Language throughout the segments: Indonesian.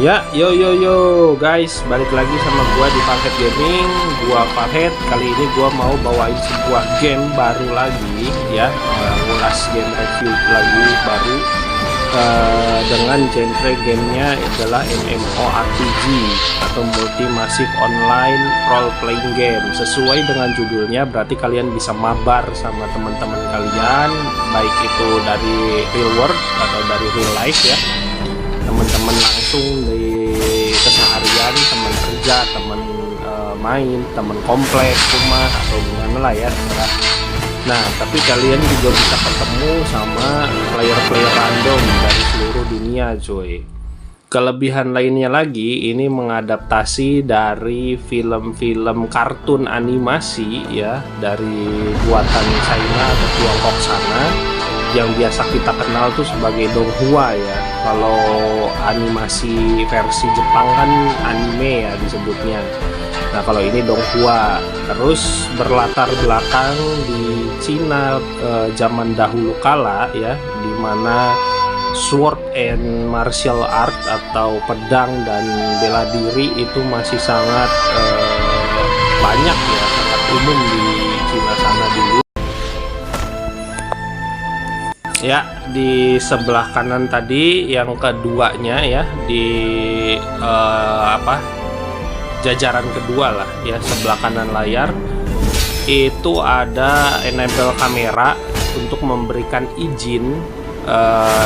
Ya, yo guys, balik lagi sama gua di Farhead Gaming. Gua Farhead. Kali ini gua mau bawain sebuah game baru lagi ya, ngulas game review lagi baru dengan genre gamenya adalah MMORPG atau Multi Massive Online Role Playing Game. Sesuai dengan judulnya, berarti kalian bisa mabar sama teman-teman kalian, baik itu dari real world atau dari real life ya. Teman-teman langsung di keseharian, teman kerja, teman main, teman komplek, rumah atau gimana lah ya, terserah. Nah, tapi kalian juga bisa ketemu sama player-player random dari seluruh dunia, cuy. Kelebihan lainnya lagi, ini mengadaptasi dari film-film kartun animasi ya, dari buatan China atau Tiongkok sana, yang biasa kita kenal tuh sebagai donghua ya. Kalau animasi versi Jepang kan anime ya disebutnya. Nah, kalau ini donghua, terus berlatar belakang di Cina zaman dahulu kala ya, dimana sword and martial art atau pedang dan bela diri itu masih sangat banyak ya, sangat umum di Cina sana dulu. Ya, di sebelah kanan tadi yang keduanya ya, di jajaran kedua lah ya, sebelah kanan layar itu ada enable kamera untuk memberikan izin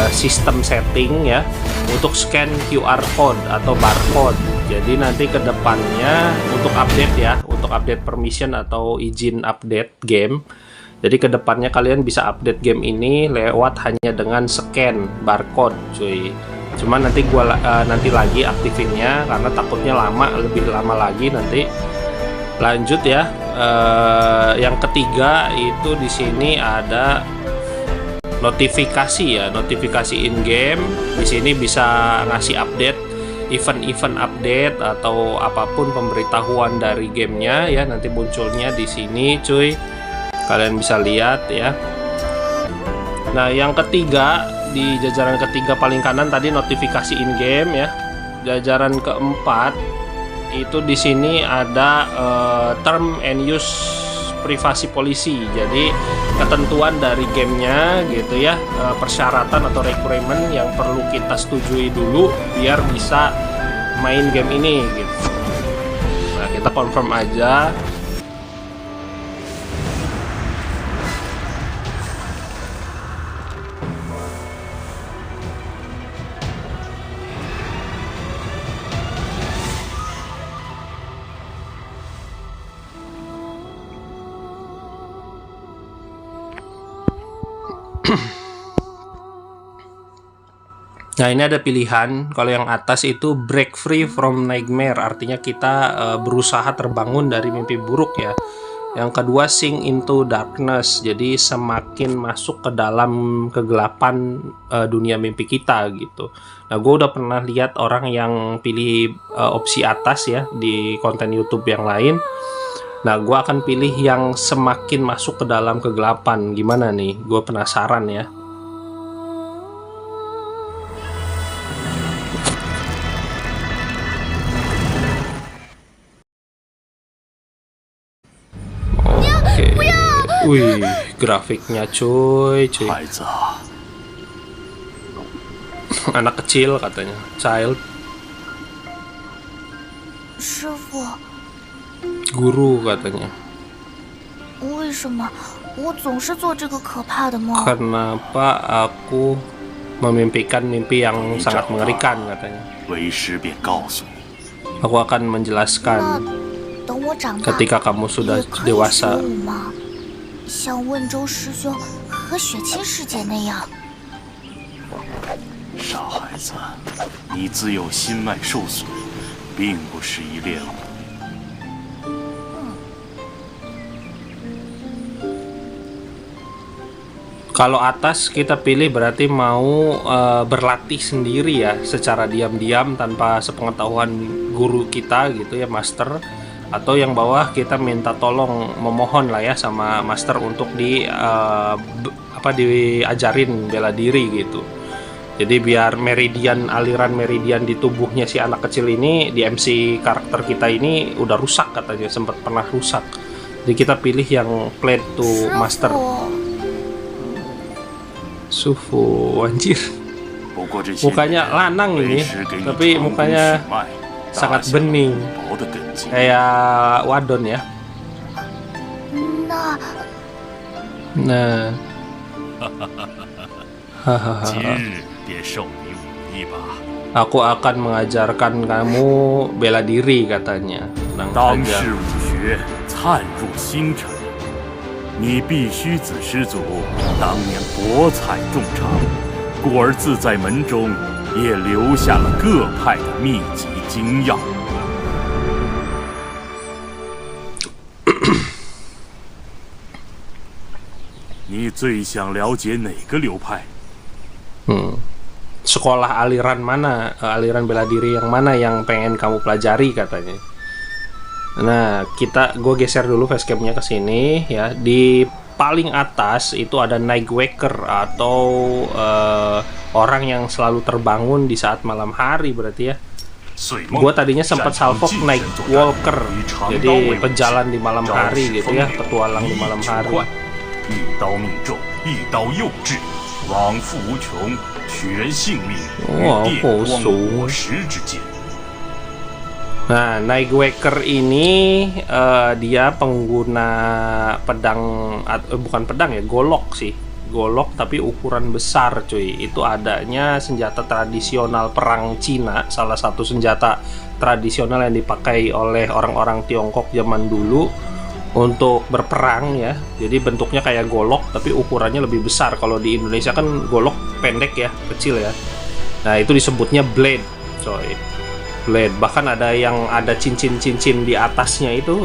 sistem setting ya untuk scan QR code atau barcode. Jadi nanti ke depannya untuk update ya, untuk update permission atau izin update game. Jadi kedepannya kalian bisa update game ini lewat hanya dengan scan barcode, cuy. Cuman nanti gua nanti lagi aktifinnya karena takutnya lebih lama lagi nanti. Lanjut ya. Yang ketiga itu di sini ada notifikasi ya, notifikasi in game. Di sini bisa ngasih update, event-event update atau apapun pemberitahuan dari gamenya ya, nanti munculnya di sini, cuy. Kalian bisa lihat ya. Nah, yang ketiga di jajaran ketiga paling kanan tadi notifikasi in game ya. Jajaran keempat itu di sini ada term and use privasi policy. Jadi ketentuan dari gamenya gitu ya, persyaratan atau requirement yang perlu kita setujui dulu biar bisa main game ini gitu. Nah, kita confirm aja. Nah, ini ada pilihan. Kalau yang atas itu break free from nightmare, artinya kita berusaha terbangun dari mimpi buruk ya. Yang kedua sink into darkness, jadi semakin masuk ke dalam kegelapan dunia mimpi kita gitu. Nah, gue udah pernah lihat orang yang pilih opsi atas ya di konten YouTube yang lain. Nah, gue akan pilih yang semakin masuk ke dalam kegelapan. Gimana nih? Gue penasaran ya. Wih, grafiknya cuy. Anak kecil katanya, child. Guru katanya. Kenapa aku memimpikan mimpi yang sangat mengerikan katanya. Aku akan menjelaskan ketika kamu sudah dewasa. 像问州师兄和雪清师姐那样。傻孩子，你自幼心脉受损，并不适宜练武。Kalau atas kita pilih berarti mau berlatih sendiri ya, secara diam-diam tanpa sepengetahuan guru kita gitu ya, master. Atau yang bawah kita minta tolong, memohon lah ya sama master untuk diajarin bela diri gitu. Jadi biar aliran meridian di tubuhnya si anak kecil ini, di MC karakter kita ini udah rusak katanya, sempat pernah rusak. Jadi kita pilih yang Blade to 师 Master. 傅， Sufu, anjir. 不过这些 Mukanya lanang 为 ini, 师给你 tapi 成功 mukanya 血脉， sangat 打下 bening, 薄的根基。 kayak wadon ya. 那 Nah, 今日便授你武艺吧。 aku akan mengajarkan kamu bela diri katanya. Tenang 当 saja. 世武学灿入星辰，你必须子师祖当年博采众长，故而自在门中也留下了各派的秘籍精要。你最想了解哪个流派？ Sekolah aliran mana, aliran bela diri yang mana yang pengen kamu pelajari katanya. Nah, gue geser dulu facecamnya ke sini ya. Di paling atas itu ada Night Waker atau orang yang selalu terbangun di saat malam hari berarti ya. Gue tadinya sempat salvo Night Walker, jadi pejalan di malam hari gitu ya, petualang di malam hari. 一刀命中，一刀又至，往复无穷，取人性命与电光火石之间。 Nah, Night Waker ini dia pengguna pedang, bukan pedang ya, golok sih. Golok tapi ukuran besar cuy. Itu adanya senjata tradisional perang Cina, salah satu senjata tradisional yang dipakai oleh orang-orang Tiongkok zaman dulu untuk berperang ya. Jadi bentuknya kayak golok tapi ukurannya lebih besar. Kalau di Indonesia kan golok pendek ya, kecil ya. Nah, itu disebutnya blade coy. Blade, bahkan ada yang ada cincin-cincin di atasnya itu,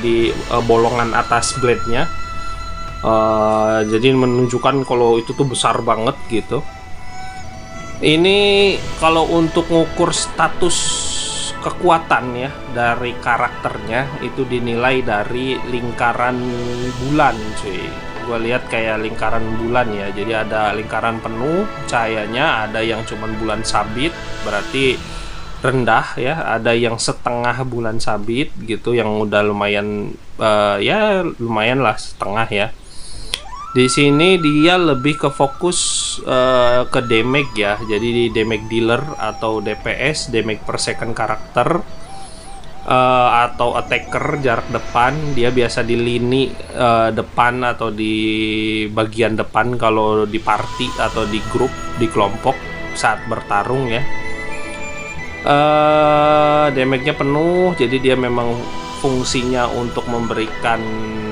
di bolongan atas blade-nya, jadi menunjukkan kalau itu tuh besar banget gitu. Ini kalau untuk ngukur status kekuatan ya dari karakternya itu dinilai dari lingkaran bulan cuy. Gue lihat kayak lingkaran bulan ya, jadi ada lingkaran penuh cahayanya, ada yang cuman bulan sabit berarti rendah ya, ada yang setengah bulan sabit gitu yang udah lumayan, ya lumayan lah setengah ya. Di sini dia lebih ke fokus ke damage ya, jadi di damage dealer atau DPS, damage per second karakter, atau attacker jarak depan. Dia biasa di lini depan atau di bagian depan kalau di party atau di grup, di kelompok saat bertarung ya. Damage-nya penuh, jadi dia memang fungsinya untuk memberikan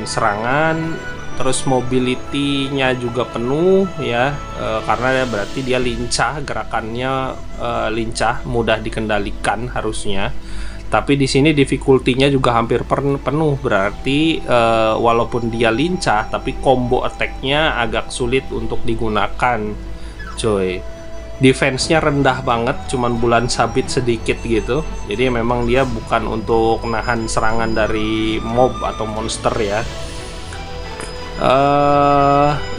serangan. Terus mobility-nya juga penuh ya, karena berarti dia lincah, gerakannya lincah, mudah dikendalikan harusnya. Tapi di sini difficulty-nya juga hampir penuh, berarti walaupun dia lincah, tapi combo attack-nya agak sulit untuk digunakan, coy. Defense-nya rendah banget, cuman bulan sabit sedikit gitu. Jadi memang dia bukan untuk nahan serangan dari mob atau monster ya.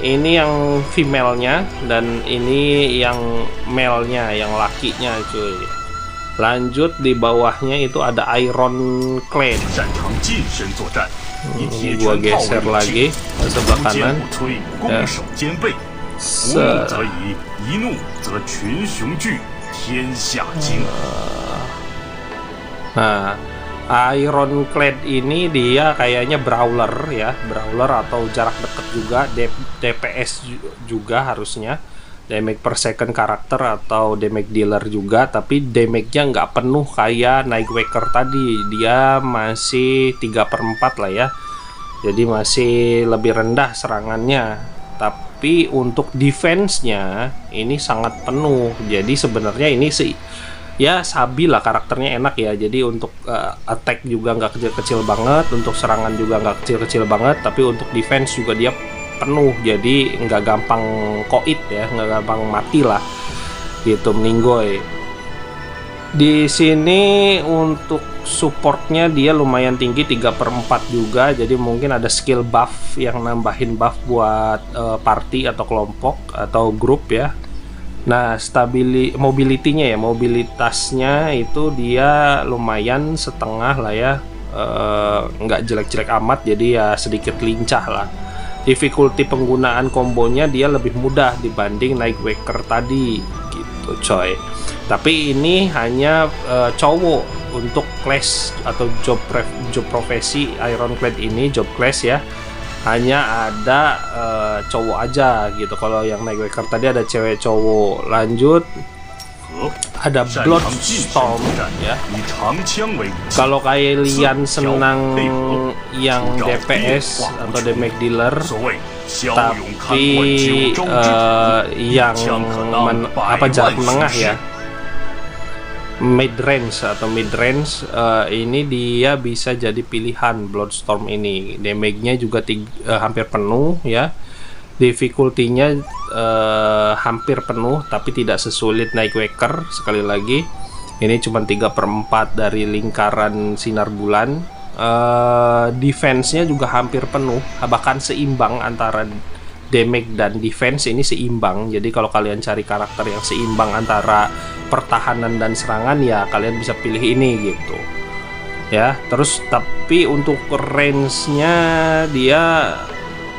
Ini yang female-nya dan ini yang male-nya, yang lakinya cuy. Lanjut di bawahnya itu ada Iron Clad. Gua geser lagi ke sebelah kanan. Ya. Nah, Iron Clad ini dia kayaknya brawler ya, brawler atau jarak dekat juga, DPS juga harusnya, damage per second karakter atau damage dealer juga, tapi damage-nya nggak penuh kayak Night Waker tadi, dia masih 3/4 lah ya, jadi masih lebih rendah serangannya. Tapi untuk defense-nya ini sangat penuh, jadi sebenarnya ini sih ya sabi lah, karakternya enak ya. Jadi untuk attack juga nggak kecil-kecil banget, untuk serangan juga nggak kecil-kecil banget, tapi untuk defense juga dia penuh, jadi nggak gampang koit ya, nggak gampang mati lah gitu, meninggoy. Di sini untuk supportnya dia lumayan tinggi, 3/4 juga, jadi mungkin ada skill buff yang nambahin buff buat party atau kelompok atau grup ya. Nah, mobility-nya ya, mobilitasnya itu dia lumayan setengah lah ya, nggak jelek-jelek amat, jadi ya sedikit lincah lah. Difficulty penggunaan kombonya dia lebih mudah dibanding Nightwaker tadi gitu coy. Tapi ini hanya cowok untuk class atau job profesi Ironclad ini, job class ya, hanya ada cowok aja gitu. Kalau yang Nightwaker tadi ada cewek cowok. Lanjut, ada Bloodstorm ya. Kalau kalian senang yang DPS atau damage dealer, tapi yang jarak menengah ya, mid range atau mid range, ini dia bisa jadi pilihan. Bloodstorm ini damage-nya juga hampir penuh ya. Difficulty-nya hampir penuh, tapi tidak sesulit Nightwaker. Sekali lagi, ini cuma 3/4 dari lingkaran sinar bulan. Defense-nya juga hampir penuh, bahkan seimbang antara damage dan defense. Ini seimbang. Jadi kalau kalian cari karakter yang seimbang antara pertahanan dan serangan, ya kalian bisa pilih ini gitu ya. Terus tapi untuk range-nya dia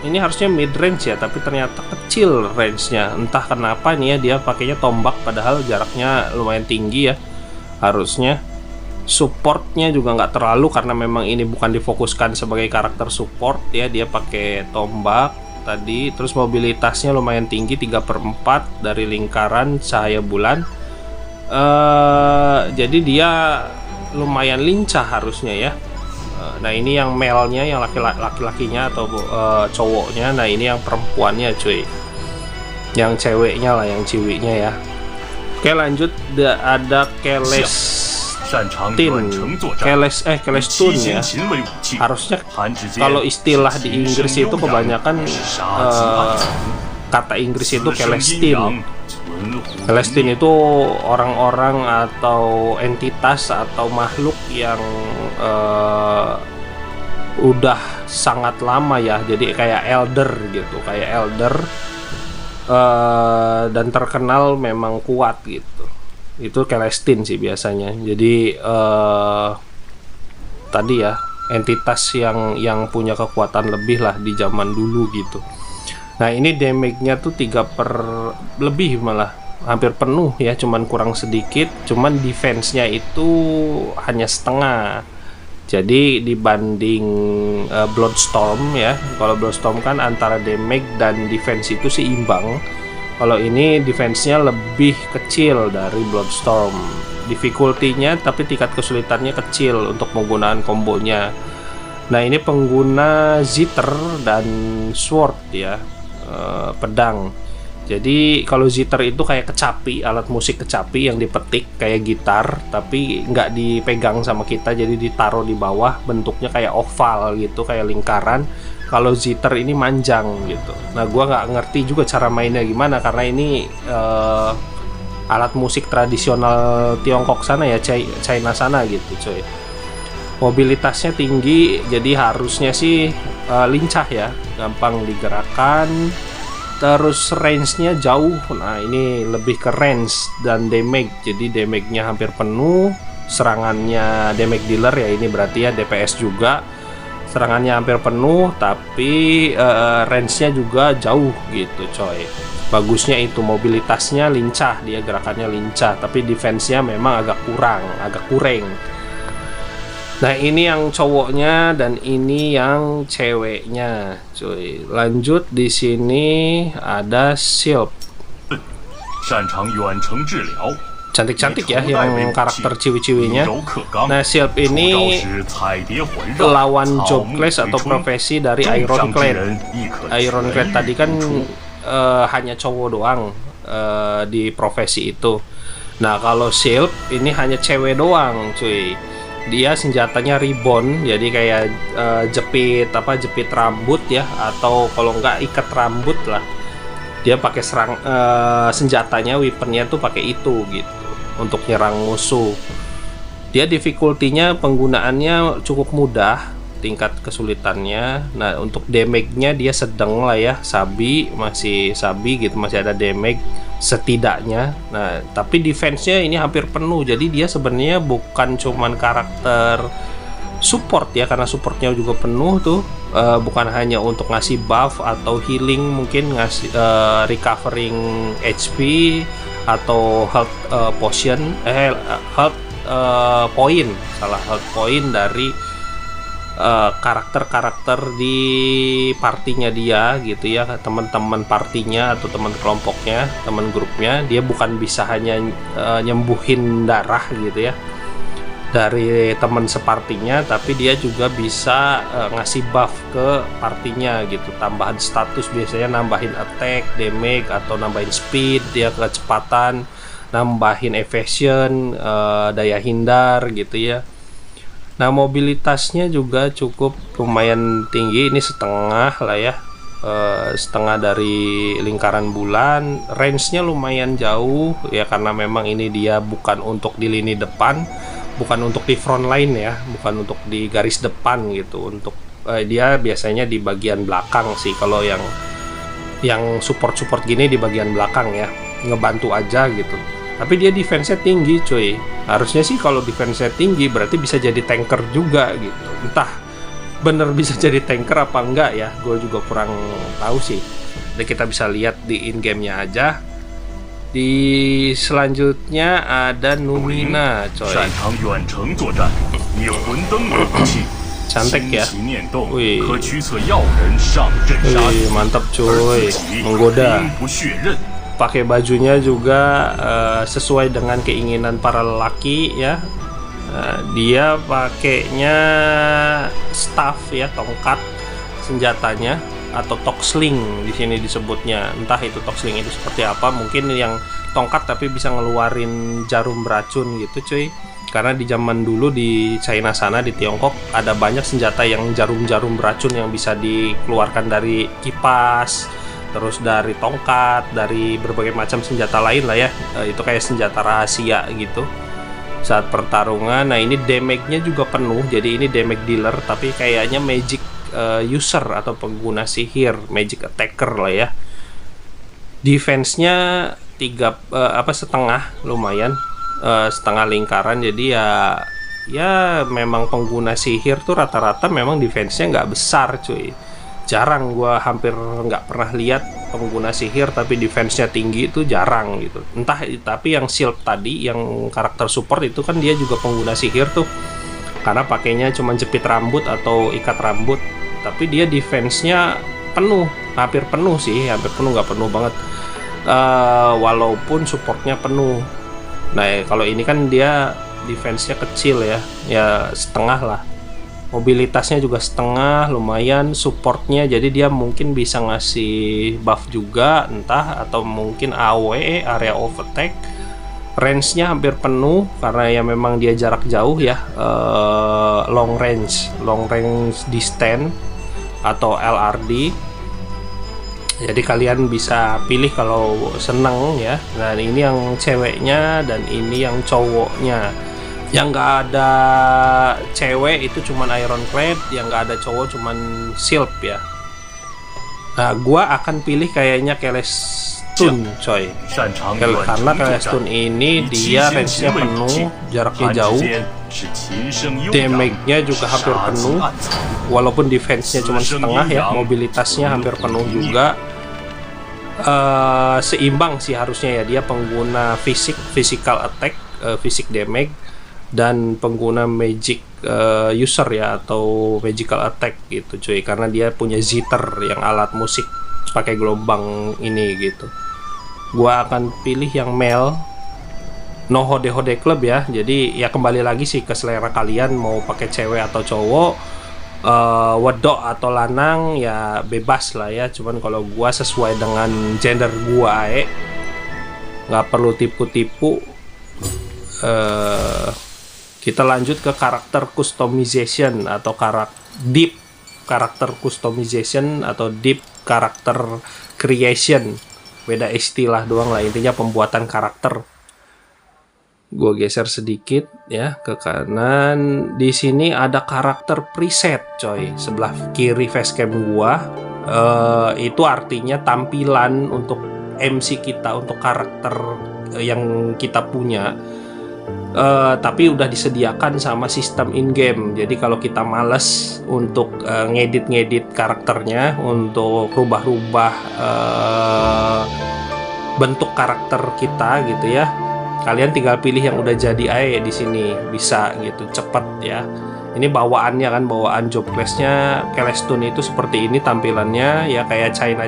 ini harusnya mid range ya, tapi ternyata kecil range-nya. Entah kenapa nih ya, dia pakainya tombak padahal jaraknya lumayan tinggi ya. Harusnya supportnya juga nggak terlalu, karena memang ini bukan difokuskan sebagai karakter support ya. Dia pakai tombak tadi. Terus mobilitasnya lumayan tinggi, 3/4 dari lingkaran cahaya bulan. Jadi dia lumayan lincah harusnya ya. Nah ini yang male-nya, yang laki-lakinya atau cowoknya. Nah ini yang perempuannya cuy, yang ceweknya lah, yang ciwiknya ya. Oke lanjut, ada Celestun ya. Harusnya kalau istilah di Inggris itu kebanyakan kata Inggris itu Celestine. Celestine itu orang-orang atau entitas atau makhluk yang udah sangat lama ya, jadi kayak elder gitu, kayak elder, dan terkenal memang kuat gitu. Itu Celestine sih biasanya. Jadi tadi ya, entitas yang punya kekuatan lebih lah di zaman dulu gitu. Nah ini damage-nya tuh 3 lebih, malah hampir penuh ya, cuman kurang sedikit. Cuman defense-nya itu hanya setengah. Jadi dibanding Bloodstorm ya, kalau Bloodstorm kan antara damage dan defense itu seimbang. Kalau ini defense-nya lebih kecil dari Bloodstorm. Difficulty-nya tapi tingkat kesulitannya kecil untuk penggunaan kombonya. Nah ini pengguna zither dan sword ya, pedang. Jadi kalau zither itu kayak kecapi, alat musik kecapi yang dipetik kayak gitar, tapi nggak dipegang sama kita, jadi ditaruh di bawah, bentuknya kayak oval gitu, kayak lingkaran. Kalau zither ini manjang gitu. Nah gua nggak ngerti juga cara mainnya gimana, karena ini alat musik tradisional Tiongkok sana ya, China sana gitu coy. Mobilitasnya tinggi, jadi harusnya sih lincah ya, gampang digerakkan. Terus range-nya jauh. Nah ini lebih ke range dan damage. Jadi damage-nya hampir penuh. Serangannya damage dealer ya, ini berarti ya DPS juga. Serangannya hampir penuh, tapi range-nya juga jauh gitu coy. Bagusnya itu mobilitasnya lincah, dia gerakannya lincah, tapi defense-nya memang agak kurang. Nah ini yang cowoknya dan ini yang ceweknya, cuy. Lanjut, di sini ada Silp. Cantik-cantik ya yang karakter ciwi-ciwinya. Nah Silp ini lawan job class atau profesi dari Ironclad. Ironclad tadi kan hanya cowok doang di profesi itu. Nah kalau Silp ini hanya cewek doang, cuy. Dia senjatanya ribbon, jadi kayak jepit rambut ya, atau kalau enggak ikat rambut lah. Dia pakai senjatanya, weaponnya tuh pakai itu gitu untuk nyerang musuh. Dia difficulty-nya penggunaannya cukup mudah, tingkat kesulitannya. Nah untuk damage-nya dia sedang lah ya, masih sabi gitu, masih ada damage setidaknya. Nah tapi defense-nya ini hampir penuh, jadi dia sebenarnya bukan cuman karakter support ya, karena supportnya juga penuh tuh. Bukan hanya untuk ngasih buff atau healing, mungkin ngasih recovering HP atau health potion, health point, health point dari karakter-karakter di partinya dia gitu ya, teman-teman partinya atau teman kelompoknya, teman grupnya. Dia bukan bisa hanya nyembuhin darah gitu ya dari teman separtinya, tapi dia juga bisa ngasih buff ke partinya gitu, tambahan status, biasanya nambahin attack, damage, atau nambahin speed, dia kecepatan, nambahin evasion, daya hindar gitu ya. Nah mobilitasnya juga cukup lumayan tinggi, ini setengah lah ya, setengah dari lingkaran bulan. Range-nya lumayan jauh ya, karena memang ini dia bukan untuk di lini depan, bukan untuk di front line ya, bukan untuk di garis depan gitu. Untuk dia biasanya di bagian belakang sih, kalau yang support gini di bagian belakang ya, ngebantu aja gitu. Tapi dia defense-nya tinggi cuy. Harusnya sih kalau defense-nya tinggi berarti bisa jadi tanker juga gitu. Entah bener bisa jadi tanker apa enggak ya, gue juga kurang tahu sih. Jadi kita bisa lihat di in-game-nya aja. Di selanjutnya ada Numina coy. Cantik ya. Wih. Wih, mantap cuy. Menggoda. Pakai bajunya juga sesuai dengan keinginan para lelaki ya. Dia pakainya staff ya, tongkat senjatanya, atau toxling di sini disebutnya. Entah itu toxling itu seperti apa, mungkin yang tongkat tapi bisa ngeluarin jarum beracun gitu cuy. Karena di zaman dulu di China sana, di Tiongkok, ada banyak senjata yang jarum-jarum beracun yang bisa dikeluarkan dari kipas, terus dari tongkat, dari berbagai macam senjata lain lah ya. Itu kayak senjata rahasia gitu saat pertarungan. Nah ini damage-nya juga penuh, jadi ini damage dealer tapi kayaknya magic user atau pengguna sihir, magic attacker lah ya. Defense-nya setengah, lumayan, setengah lingkaran. Jadi ya memang pengguna sihir tuh rata-rata memang defense-nya nggak besar cuy. Jarang, gua hampir nggak pernah lihat pengguna sihir tapi defense-nya tinggi, itu jarang gitu. Entah, tapi yang shield tadi, yang karakter support itu kan dia juga pengguna sihir tuh, karena pakainya cuma jepit rambut atau ikat rambut. Tapi dia defense-nya penuh, hampir penuh sih, hampir penuh, nggak penuh banget, walaupun supportnya penuh. Nah kalau ini kan dia defense-nya kecil ya setengah lah. Mobilitasnya juga setengah, lumayan. Supportnya jadi dia mungkin bisa ngasih buff juga, entah, atau mungkin AoE, area of attack. Range-nya hampir penuh karena ya memang dia jarak jauh ya, long range distance atau LRD. Jadi kalian bisa pilih kalau seneng ya. Nah ini yang ceweknya dan ini yang cowoknya. Yang nggak ada cewek itu cuman Ironclad, yang nggak ada cowok cuman Silp ya. Nah gua akan pilih kayaknya Celestun coy, karena Celestun ini dia range-nya penuh, jaraknya jauh, damage-nya juga hampir penuh, walaupun defense-nya cuma setengah ya, mobilitasnya hampir penuh juga. Seimbang sih harusnya ya, dia pengguna physical attack, fisik damage, dan pengguna magic user ya, atau magical attack gitu cuy, karena dia punya zither yang alat musik pakai gelombang ini gitu. Gua akan pilih yang male, no hode club ya. Jadi ya kembali lagi sih ke selera kalian, mau pakai cewek atau cowok, wedok atau lanang ya bebas lah ya. Cuman kalau gua sesuai dengan gender gua nggak perlu tipu-tipu. Kita lanjut ke karakter customization atau deep karakter customization atau deep karakter creation. Beda istilah doang lah, intinya pembuatan karakter. Gue geser sedikit ya ke kanan. Di sini ada karakter preset, coy. Sebelah kiri facecam gua itu artinya tampilan untuk MC kita, untuk karakter yang kita punya. Tapi udah disediakan sama sistem in-game. Jadi kalau kita males untuk ngedit karakternya, untuk rubah-rubah bentuk karakter kita gitu ya, kalian tinggal pilih yang udah jadi aja di sini, bisa gitu, cepet ya. Ini bawaannya kan, bawaan job questnya Celestun itu seperti ini tampilannya ya, kayak China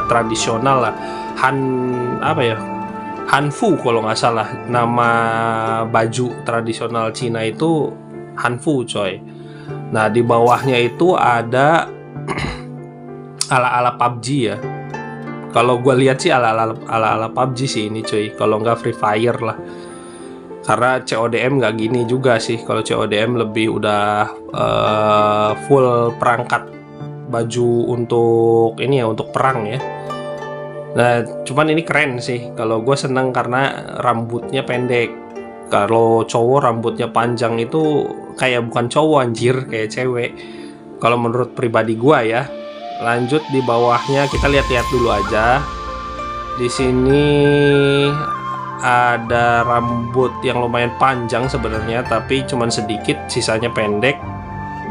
tradisional lah. Hanfu kalau nggak salah nama baju tradisional Cina itu, Hanfu coy. Nah di bawahnya itu ada ala-ala PUBG ya. Kalau gue lihat sih ala-ala PUBG sih ini cuy, kalau nggak Free Fire lah. Karena CODM nggak gini juga sih. Kalau CODM lebih udah full perangkat baju untuk ini ya, untuk perang ya. Nah cuman ini keren sih. Kalau gue seneng karena rambutnya pendek. Kalau cowok rambutnya panjang itu kayak bukan cowok anjir, kayak cewek. Kalau menurut pribadi gue ya. Lanjut di bawahnya kita lihat-lihat dulu aja. Di sini ada rambut yang lumayan panjang sebenarnya, tapi cuman sedikit, sisanya pendek.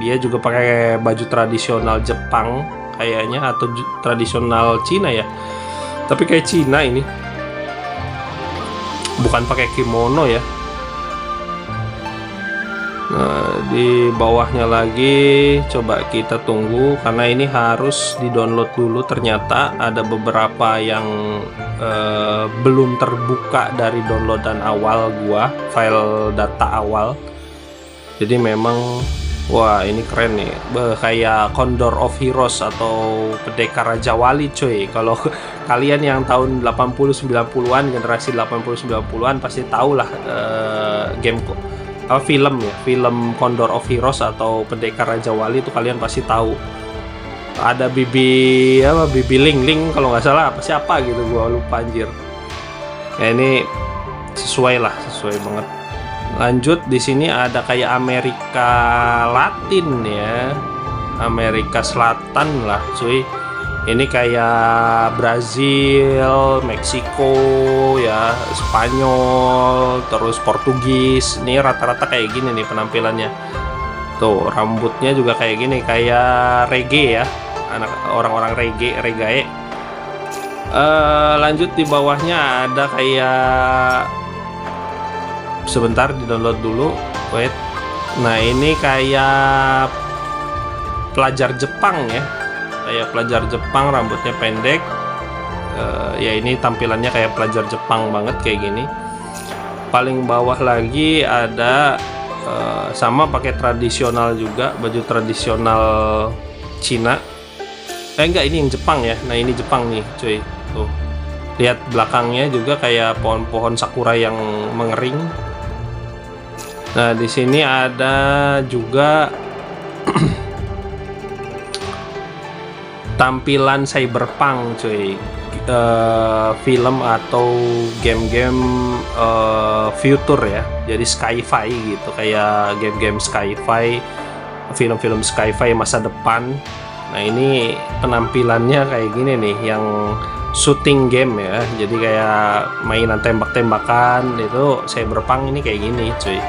Dia juga pakai baju tradisional Jepang kayaknya, atau tradisional Cina ya. Tapi kayak Cina ini. Bukan pakai kimono ya. Nah, di bawahnya lagi coba kita tunggu karena ini harus di-download dulu. Ternyata ada beberapa yang belum terbuka dari downloadan awal gua, file data awal. Jadi memang wah ini keren nih. Kayak Condor of Heroes atau Pendekar Raja Wali cuy. Kalau kalian yang tahun 80-90-an, generasi 80-90-an pasti tahu lah game film ya, film Condor of Heroes atau Pendekar Raja Wali itu kalian pasti tahu. Ada Bibi Ling Ling kalau nggak salah, siapa gitu, gua lupa anjir. Ya ini sesuai banget. Lanjut di sini ada kayak Amerika Latin ya, Amerika Selatan lah cuy. Ini kayak Brazil, Meksiko ya, Spanyol, terus Portugis. Ini rata-rata kayak gini nih penampilannya. Tuh rambutnya juga kayak gini, kayak reggae ya, orang-orang reggae. Lanjut di bawahnya ada kayak, sebentar di download dulu, wait. Nah ini kayak pelajar Jepang ya, kayak pelajar Jepang, rambutnya pendek. Ya ini tampilannya kayak pelajar Jepang banget kayak gini. Paling bawah lagi ada sama pakai tradisional juga, baju tradisional Cina. Enggak, ini yang Jepang ya. Nah ini Jepang nih cuy, tuh lihat belakangnya juga kayak pohon-pohon sakura yang mengering. Nah di sini ada juga tampilan cyberpunk cuy, film atau game-game future ya, jadi sci-fi gitu, kayak game-game sci-fi, film-film sci-fi masa depan. Nah ini penampilannya kayak gini nih, yang shooting game ya, jadi kayak mainan tembak-tembakan itu cyberpunk ini kayak gini cuy.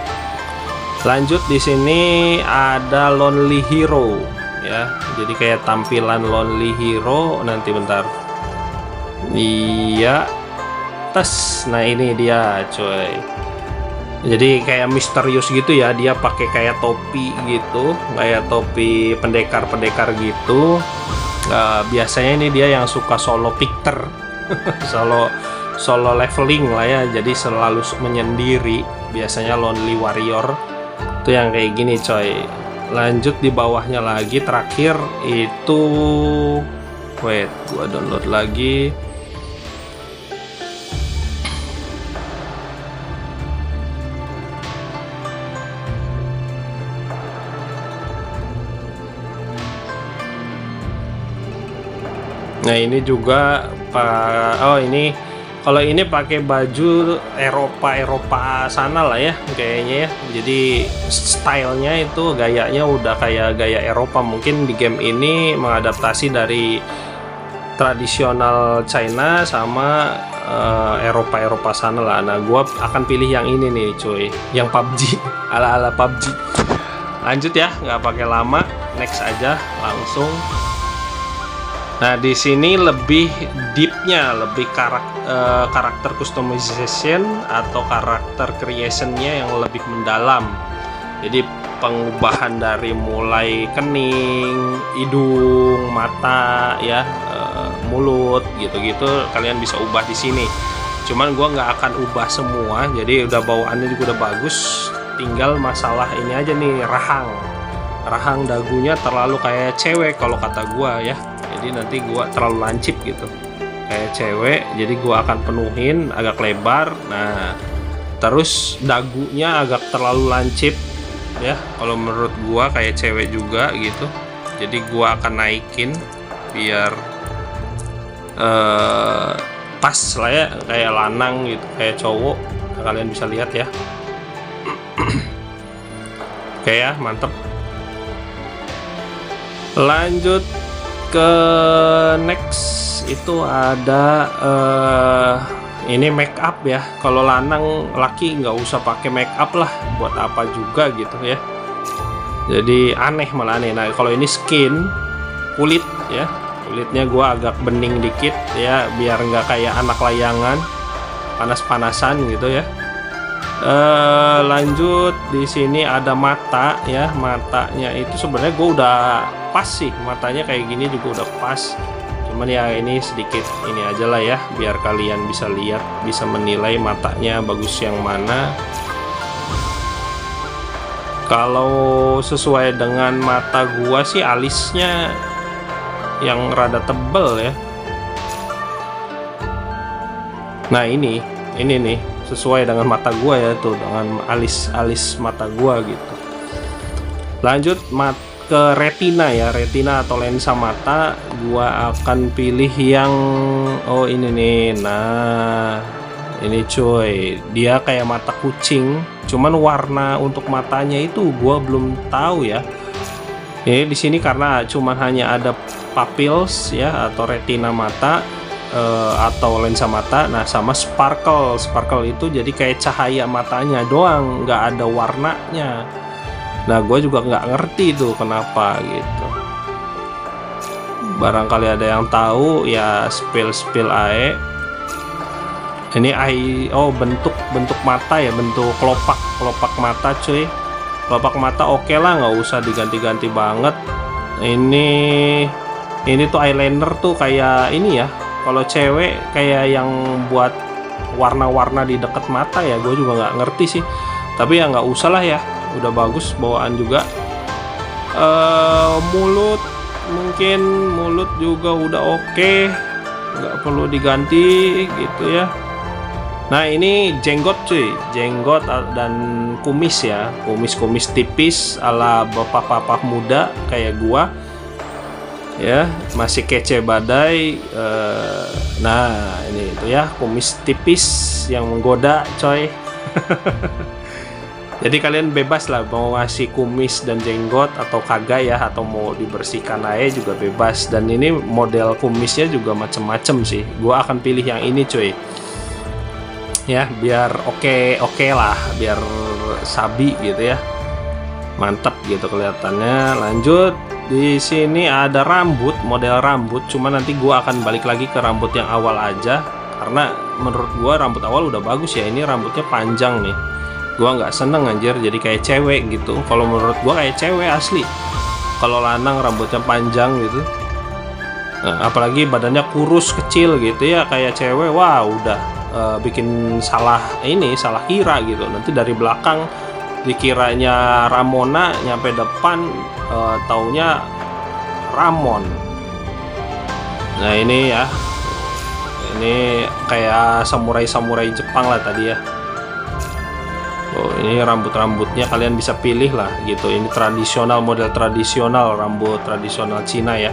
Lanjut di sini ada Lonely Hero ya, jadi kayak tampilan Lonely Hero. Nanti bentar, iya tes. Nah ini dia coy, jadi kayak misterius gitu ya, dia pakai kayak topi gitu, kayak topi pendekar gitu. Biasanya ini dia yang suka solo picker solo leveling lah ya, jadi selalu menyendiri, biasanya lonely warrior itu yang kayak gini coy. Lanjut di bawahnya lagi terakhir itu, wait gua download lagi. Nah ini juga oh ini Kalau ini pakai baju Eropa sana lah ya kayaknya ya. Jadi stylenya itu gayanya udah kayak gaya Eropa. Mungkin di game ini mengadaptasi dari tradisional China sama Eropa sana lah. Nah, gua akan pilih yang ini nih cuy, yang PUBG ala PUBG. Lanjut ya, nggak pakai lama, next aja langsung. Nah, di sini lebih deepnya, lebih karakter customization atau karakter creationnya yang lebih mendalam. Jadi pengubahan dari mulai kening, hidung, mata, ya, mulut, gitu-gitu kalian bisa ubah di sini. Cuman gua nggak akan ubah semua, jadi udah bawaannya juga udah bagus. Tinggal masalah ini aja nih, rahang dagunya terlalu kayak cewek kalau kata gua ya. Jadi nanti gua terlalu lancip gitu kayak cewek, jadi gua akan penuhin agak lebar. Nah, terus dagunya agak terlalu lancip ya, kalau menurut gua kayak cewek juga gitu. Jadi gua akan naikin biar pas lah ya, kayak lanang gitu, kayak cowok. Nah, kalian bisa lihat ya. Oke ya, mantep. Lanjut ke next, itu ada ini make up ya. Kalau lanang, laki nggak usah pakai make up lah, buat apa juga gitu ya. Jadi aneh malah aneh. Nah, kalau ini skin, kulit ya, kulitnya gua agak bening dikit ya, biar nggak kayak anak layangan panas-panasan gitu ya. Lanjut di sini ada mata ya. Matanya itu sebenarnya gue udah pas sih, matanya kayak gini juga udah pas. Cuman ya ini sedikit ini aja lah ya, biar kalian bisa lihat, bisa menilai matanya bagus yang mana. Kalau sesuai dengan mata gua sih alisnya yang rada tebel ya. Nah, ini nih sesuai dengan mata gua ya, tuh dengan alis mata gua gitu. Lanjut ke retina ya, retina atau lensa mata. Gua akan pilih yang ini nih. Nah, ini cuy, dia kayak mata kucing, cuman warna untuk matanya itu gua belum tahu ya. Ini di sini karena cuman hanya ada pupils ya, atau retina mata atau lensa mata. Nah, sama sparkle itu jadi kayak cahaya matanya doang, nggak ada warnanya. Nah, gue juga nggak ngerti tuh kenapa gitu. Barangkali ada yang tahu ya, spill ae. Ini bentuk mata ya, bentuk kelopak mata cuy. Kelopak mata oke lah, nggak usah diganti-ganti banget. Ini tuh eyeliner tuh kayak ini ya. Kalau cewek kayak yang buat warna-warna di deket mata ya, gue juga nggak ngerti sih. Tapi ya nggak usah lah ya, udah bagus bawaan juga. Mulut juga udah oke, nggak perlu diganti gitu ya. Nah, ini jenggot cuy, jenggot dan kumis ya, kumis tipis ala bapak-bapak muda kayak gua. Ya, masih kece badai. Nah, ini itu ya, kumis tipis yang menggoda coy. Jadi kalian bebas lah mau ngasih kumis dan jenggot atau kagak ya, atau mau dibersihkan aja juga bebas. Dan ini model kumisnya juga macem-macem sih. Gua akan pilih yang ini cuy. Ya, biar oke lah, biar sabi gitu ya. Mantap gitu kelihatannya. Lanjut. Di sini ada rambut, model rambut, cuma nanti gua akan balik lagi ke rambut yang awal aja, karena menurut gua rambut awal udah bagus ya. Ini rambutnya panjang nih, gua nggak seneng anjir, jadi kayak cewek gitu. Kalau menurut gua kayak cewek asli, kalau lanang rambutnya panjang gitu. Nah, apalagi badannya kurus kecil gitu ya kayak cewek, wah udah bikin salah kira gitu. Nanti dari belakang dikiranya Ramona, nyampe depan taunya Ramon. Nah, ini ya, ini kayak samurai Jepang lah tadi ya. Ini rambutnya kalian bisa pilih lah gitu. Ini tradisional, model tradisional, rambut tradisional Cina ya.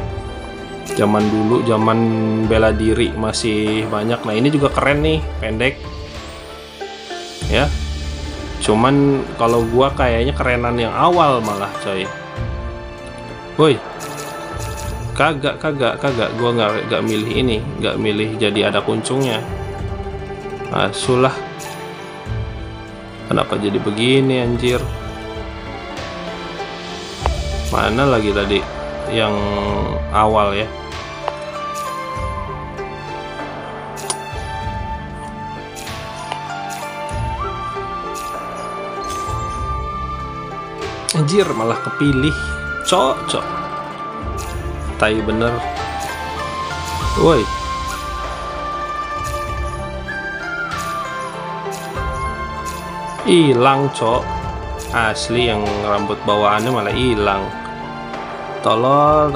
Zaman dulu, zaman bela diri masih banyak. Nah ini juga keren nih, pendek ya. Cuman kalau gua kayaknya kerenan yang awal malah coy. Woi, kagak gua nggak milih ini, nggak milih jadi ada kuncungnya. Asulah, kenapa jadi begini anjir? Mana lagi tadi yang awal ya? Anjir, malah kepilih. Cok. Tai bener. Woi. Hilang, cok. Asli yang rambut bawaannya malah hilang. Tolol.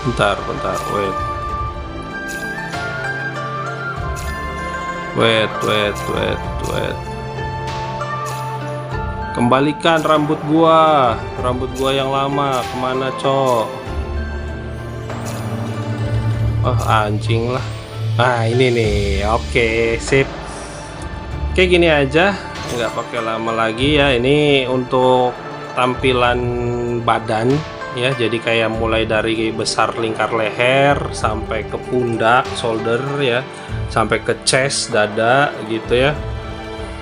Bentar, wait. Kembalikan rambut gua yang lama. Kemana, cok? Oh, anjing lah. Nah, ini nih. Oke, sip. Oke, gini aja, nggak pakai lama lagi ya. Ini untuk tampilan badan ya, jadi kayak mulai dari besar lingkar leher sampai ke pundak, shoulder ya, sampai ke chest, dada gitu ya.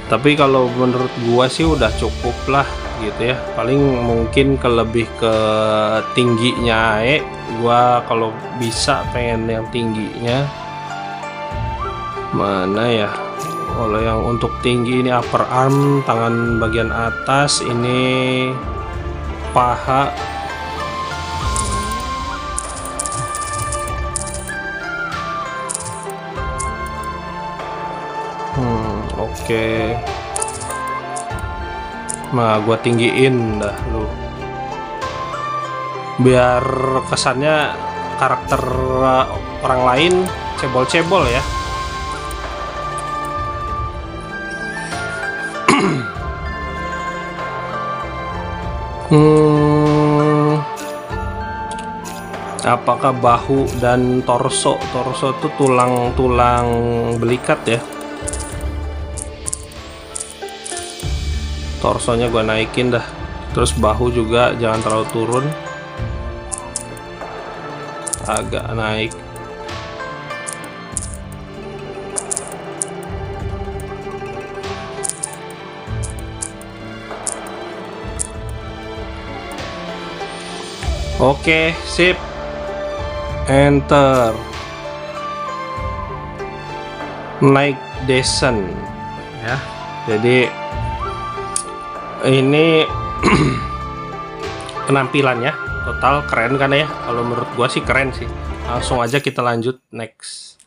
Tapi kalau menurut gua sih udah cukup lah gitu ya. Paling mungkin lebih ke tingginya gua kalau bisa pengen yang tingginya. Mana ya? Kalau yang untuk tinggi ini upper arm, tangan bagian atas, ini paha. Oke. Nah, gua tinggiin dah lu. Biar kesannya karakter orang lain cebol-cebol ya. Apakah bahu dan torso tuh tulang belikat ya? Torsonya gua naikin dah, terus bahu juga jangan terlalu turun, agak naik. Oke, sip. Enter. Naik descent ya. Jadi ini penampilannya total keren kan ya? Kalau menurut gua sih keren sih. Langsung aja kita lanjut next.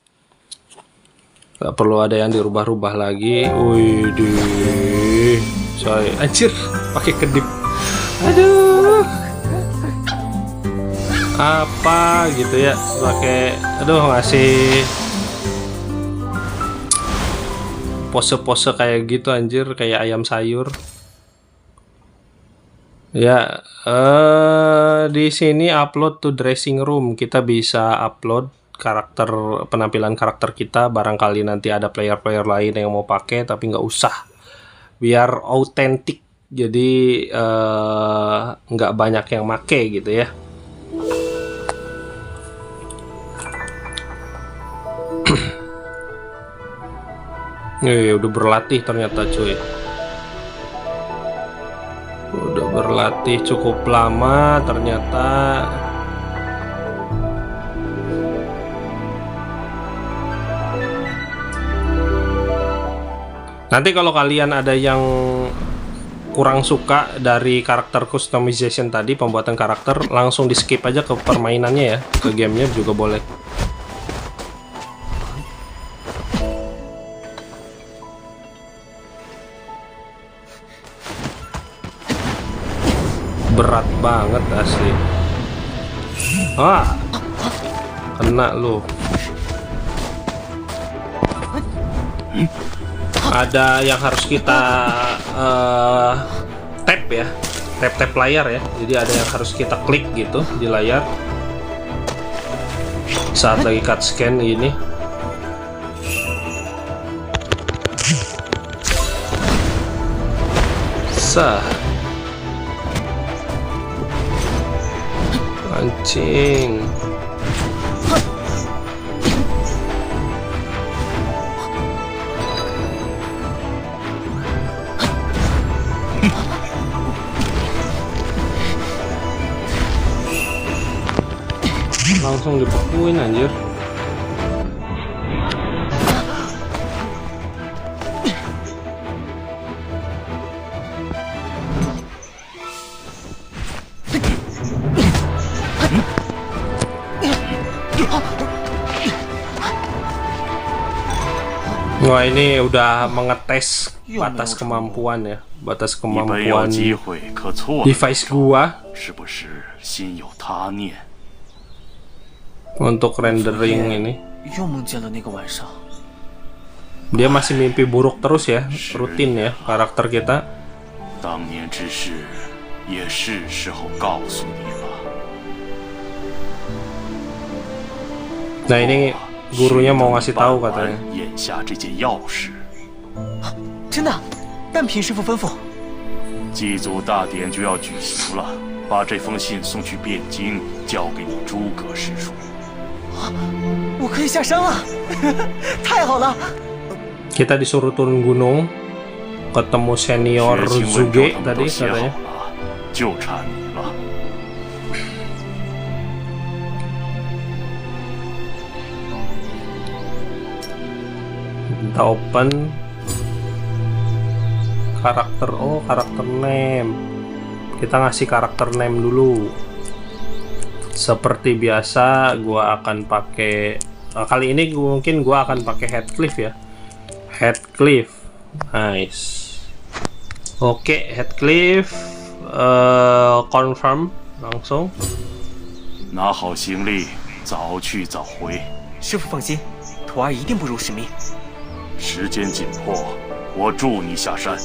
Gak perlu ada yang dirubah-rubah lagi. Wih deh, coy, anjir, pakai kedip. Aduh. Apa gitu ya, pakai ngasih pose-pose kayak gitu anjir, kayak ayam sayur ya. Di sini upload to dressing room, kita bisa upload karakter, penampilan karakter kita. Barangkali nanti ada player-player lain yang mau pakai, tapi nggak usah, biar autentik, jadi nggak banyak yang make gitu ya. Udah berlatih ternyata cuy. Udah berlatih cukup lama ternyata. Nanti kalau kalian ada yang kurang suka dari karakter customization tadi, pembuatan karakter, langsung di skip aja ke permainannya ya, ke gamenya juga boleh. Berat banget asli. Kena lu. ada yang harus kita tap ya, tap layar ya. Jadi ada yang harus kita klik gitu di layar saat lagi cut scan ini. Anjing. Langsung dibekuin anjir. Wah, ini udah mengetes batas kemampuan ya, batas kemampuan device gua untuk rendering ini. Dia masih mimpi buruk terus ya, rutin ya karakter kita. Nah, ini gurunya mau ngasih tahu katanya. 下这件钥匙。真的？但凭师傅吩咐。祭祖大典就要举行了，把这封信送去汴京，交给你诸葛师叔。我可以下山了，太好了！ Kita disuruh turun gunung, ketemu senior Zuge tadi katanya. 就差你了。 Kita open karakter, oh karakter name. Kita ngasih karakter name dulu. Seperti biasa, gua akan pakai kali ini mungkin gua akan pakai Heathcliff ya. Heathcliff, nice. Oke, Heathcliff, confirm langsung. 拿好行李，早去早回。师傅放心，徒儿一定不辱使命。 时间紧迫，我助你下山。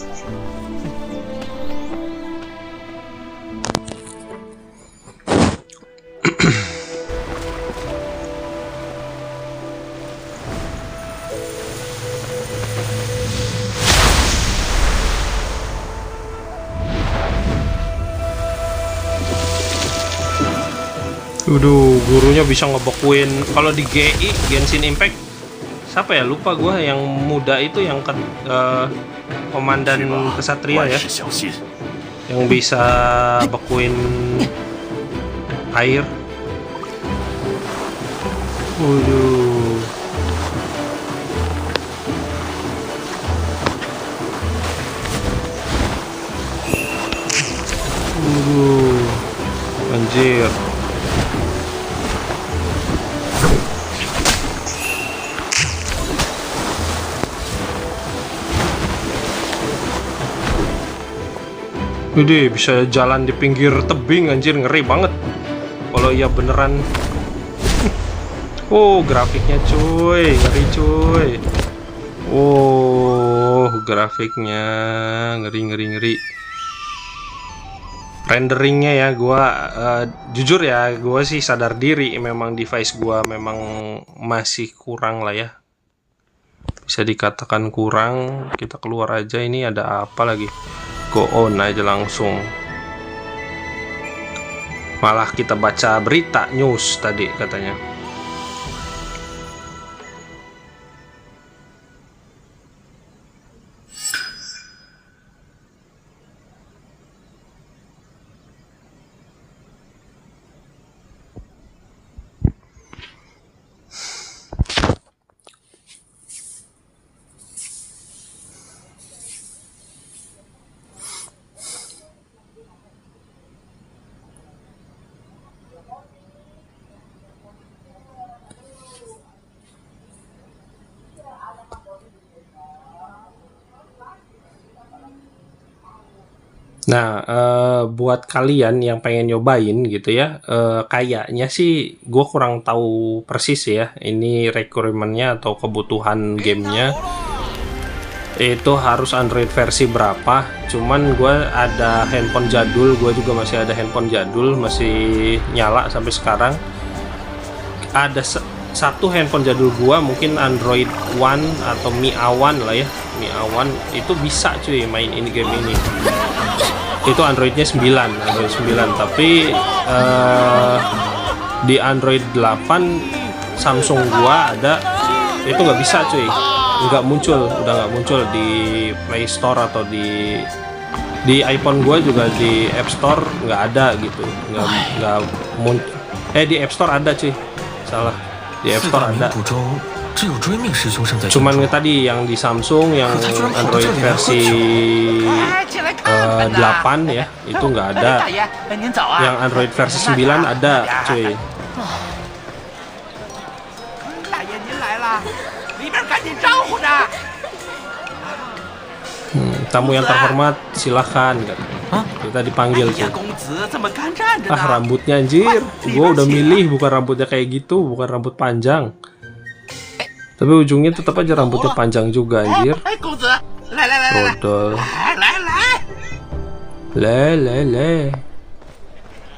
Gurunya bisa ngebekuin. Kalau di GI Genshin Impact, siapa ya, lupa gua yang muda itu yang komandan kesatria ya, yang bisa bekuin air. Anjir. Widih, bisa jalan di pinggir tebing anjir, ngeri banget. Kalau iya beneran. Oh, grafiknya cuy, ngeri cuy. Oh, grafiknya ngeri. Renderingnya ya, gua jujur ya, gua sih sadar diri memang device gua memang masih kurang lah ya. Bisa dikatakan kurang. Kita keluar aja, ini ada apa lagi? Go on aja langsung. Malah kita baca berita news tadi katanya. Nah, buat kalian yang pengen nyobain gitu ya, kayaknya sih gue kurang tahu persis ya, ini requirement-nya atau kebutuhan gamenya. itu harus Android versi berapa. Cuman gue ada handphone jadul, gue juga masih ada handphone jadul, masih nyala sampai sekarang. Ada satu handphone jadul gue mungkin Android One atau Mi A1 lah ya, Mi A1 itu bisa cuy main ini game ini. Itu Androidnya 9, Android 9, tapi di Android 8 Samsung gua ada itu nggak bisa cuy, nggak muncul, udah nggak muncul di Play Store atau di iPhone gua juga di App Store nggak ada gitu, nggak muncul. Di App Store ada cuy, salah, di App Store ada. Cuman tadi yang di Samsung yang Android versi 8 ya itu nggak ada. Yang Android versi 9 ada cuy. Tamu yang terhormat silahkan. Kita dipanggil cuy. Rambutnya anjir, gua udah milih bukan rambutnya kayak gitu, bukan rambut panjang. Tapi ujungnya tetap aja rambutnya panjang juga anjir. Bodol.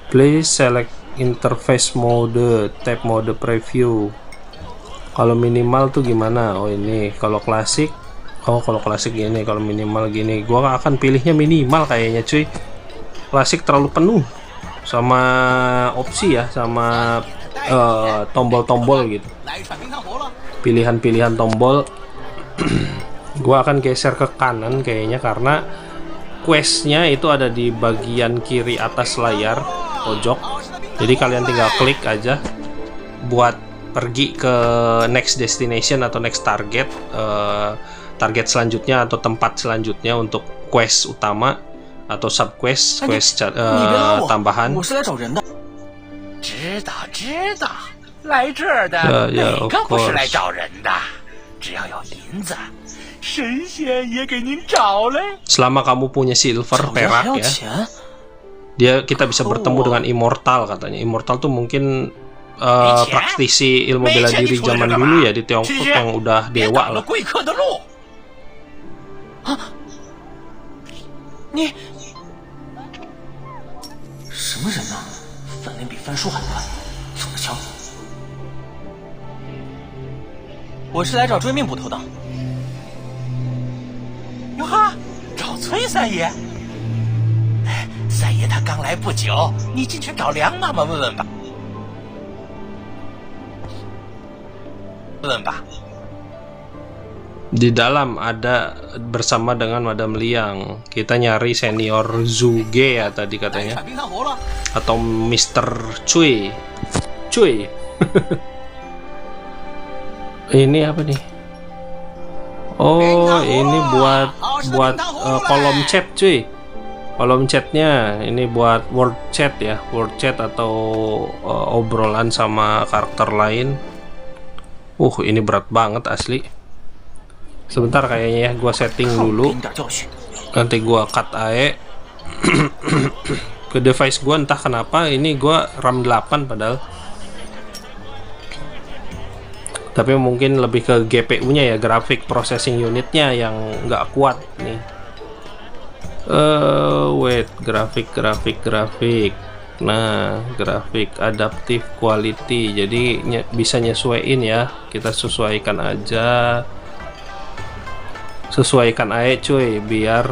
Please select interface mode, tab mode preview. Kalau minimal tuh gimana? Oh ini, kalau klasik. Oh kalau klasik gini, kalau minimal gini. Gua akan pilihnya minimal kayaknya cuy. Klasik terlalu penuh sama opsi ya, sama tombol-tombol gitu. Pilihan-pilihan tombol. Gua akan geser ke kanan kayaknya karena questnya itu ada di bagian kiri atas layar pojok. Jadi kalian tinggal klik aja buat pergi ke next destination atau next target, target selanjutnya atau tempat selanjutnya untuk quest utama atau sub quest, quest tambahan. 来这儿的哪个不是来 of course. 找人的？只要有银子，神仙也给您找嘞。 Selama kamu punya silver, perak ya, kita bisa bertemu dengan immortal katanya. Immortal tuh mungkin praktisi ilmu bela diri zaman dulu ya di Tiongkok yang udah dewa lah. 你什么人呢？饭脸比翻书还乱，怎么敲？我是来找追命捕头的。哟呵，找崔三爷。三爷他刚来不久，你进去找梁妈妈问问吧。问吧。 Di dalam ada bersama dengan Madam Liang. Kita nyari senior Zuge ya tadi katanya. Atau Mr. Cui. Cui. Ini apa nih? Oh, ini buat kolom chat cuy. Kolom chatnya ini buat word chat ya, word chat atau obrolan sama karakter lain. Ini berat banget asli. Sebentar kayaknya ya, gua setting dulu. Nanti gua cut AE ke device gua, entah kenapa ini gua RAM 8 padahal. Tapi mungkin lebih ke GPU-nya ya, graphic processing unitnya yang nggak kuat nih. Wait, grafik. Nah, grafik adaptive quality. Jadi bisa nyesuaiin ya. Kita sesuaikan aja. Sesuaikan aja cuy biar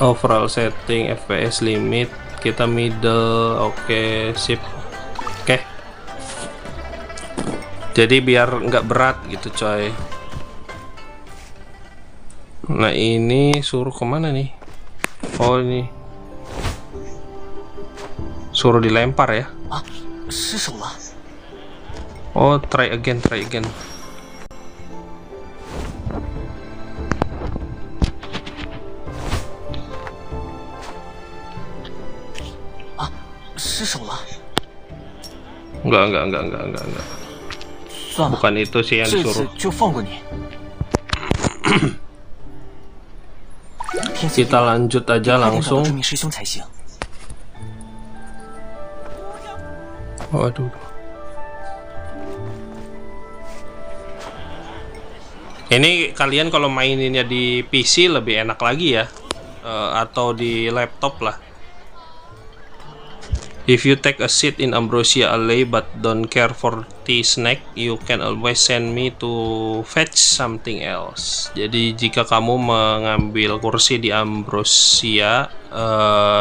overall setting FPS limit kita middle. Oke, sip. Oke. Jadi biar nggak berat gitu coy. Nah ini suruh kemana nih? Oh ini suruh dilempar ya. Oh try again. Enggak. Bukan itu sih yang disuruh. Kita lanjut aja langsung. Waduh. Ini kalian kalau maininnya di PC lebih enak lagi ya, atau di laptop lah. If you take a seat in Ambrosia Alley but don't care for tea snack, you can always send me to fetch something else. Jadi jika kamu mengambil kursi di Ambrosia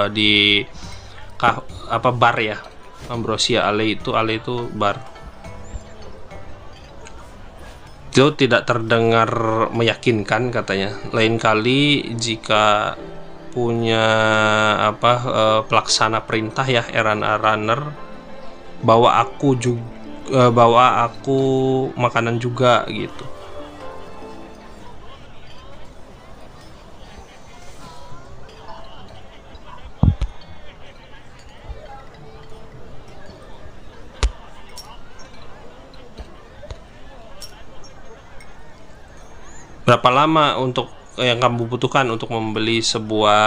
di bar ya, Ambrosia Alley itu bar. Itu tidak terdengar meyakinkan katanya. Lain kali jika punya pelaksana perintah ya, errand runner, bawa aku makanan juga gitu. Berapa lama untuk yang kamu butuhkan untuk membeli sebuah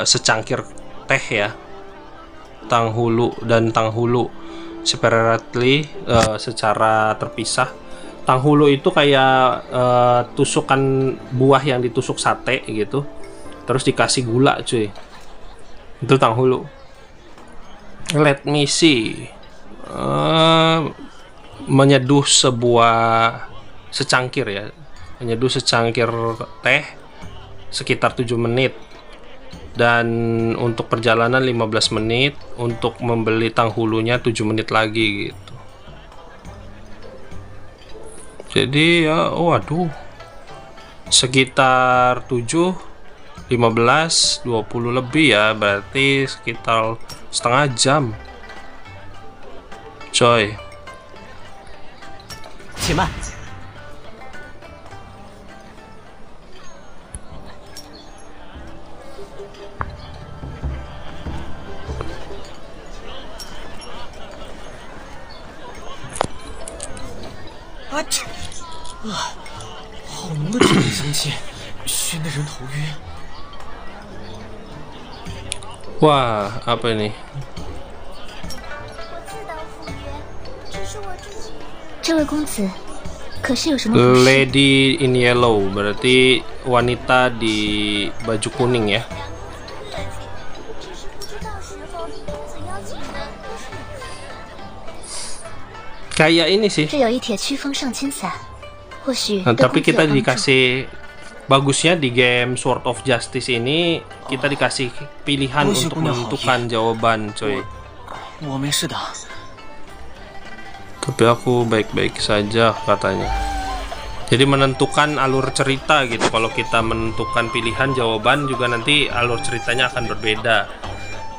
secangkir teh ya, Tanghulu separately, secara terpisah. Tanghulu itu kayak tusukan buah yang ditusuk sate gitu, terus dikasih gula cuy, itu Tanghulu. Let me see, menyeduh secangkir teh sekitar 7 menit, dan untuk perjalanan 15 menit, untuk membeli Tanghulunya 7 menit lagi gitu. Jadi ya waduh, sekitar 7, 15, 20 lebih ya, berarti sekitar setengah jam coy. 且慢， 好浓的植物香气，熏得人头晕。 Wah, apa ini? 这位公子，可是有什么？ Lady in Yellow berarti wanita di baju kuning ya. Kayak ini sih. 这有一帖驱风上清伞，或许 Nah, 对 tapi 公子有 kita 帮助。 dikasih, bagusnya di game Sword of Justice ini kita dikasih pilihan Oh, untuk punya menentukan jawaban coy. 我没事的。 Tapi aku baik-baik saja katanya. Jadi menentukan alur cerita gitu. Kalau kita menentukan pilihan jawaban juga nanti alur ceritanya akan berbeda.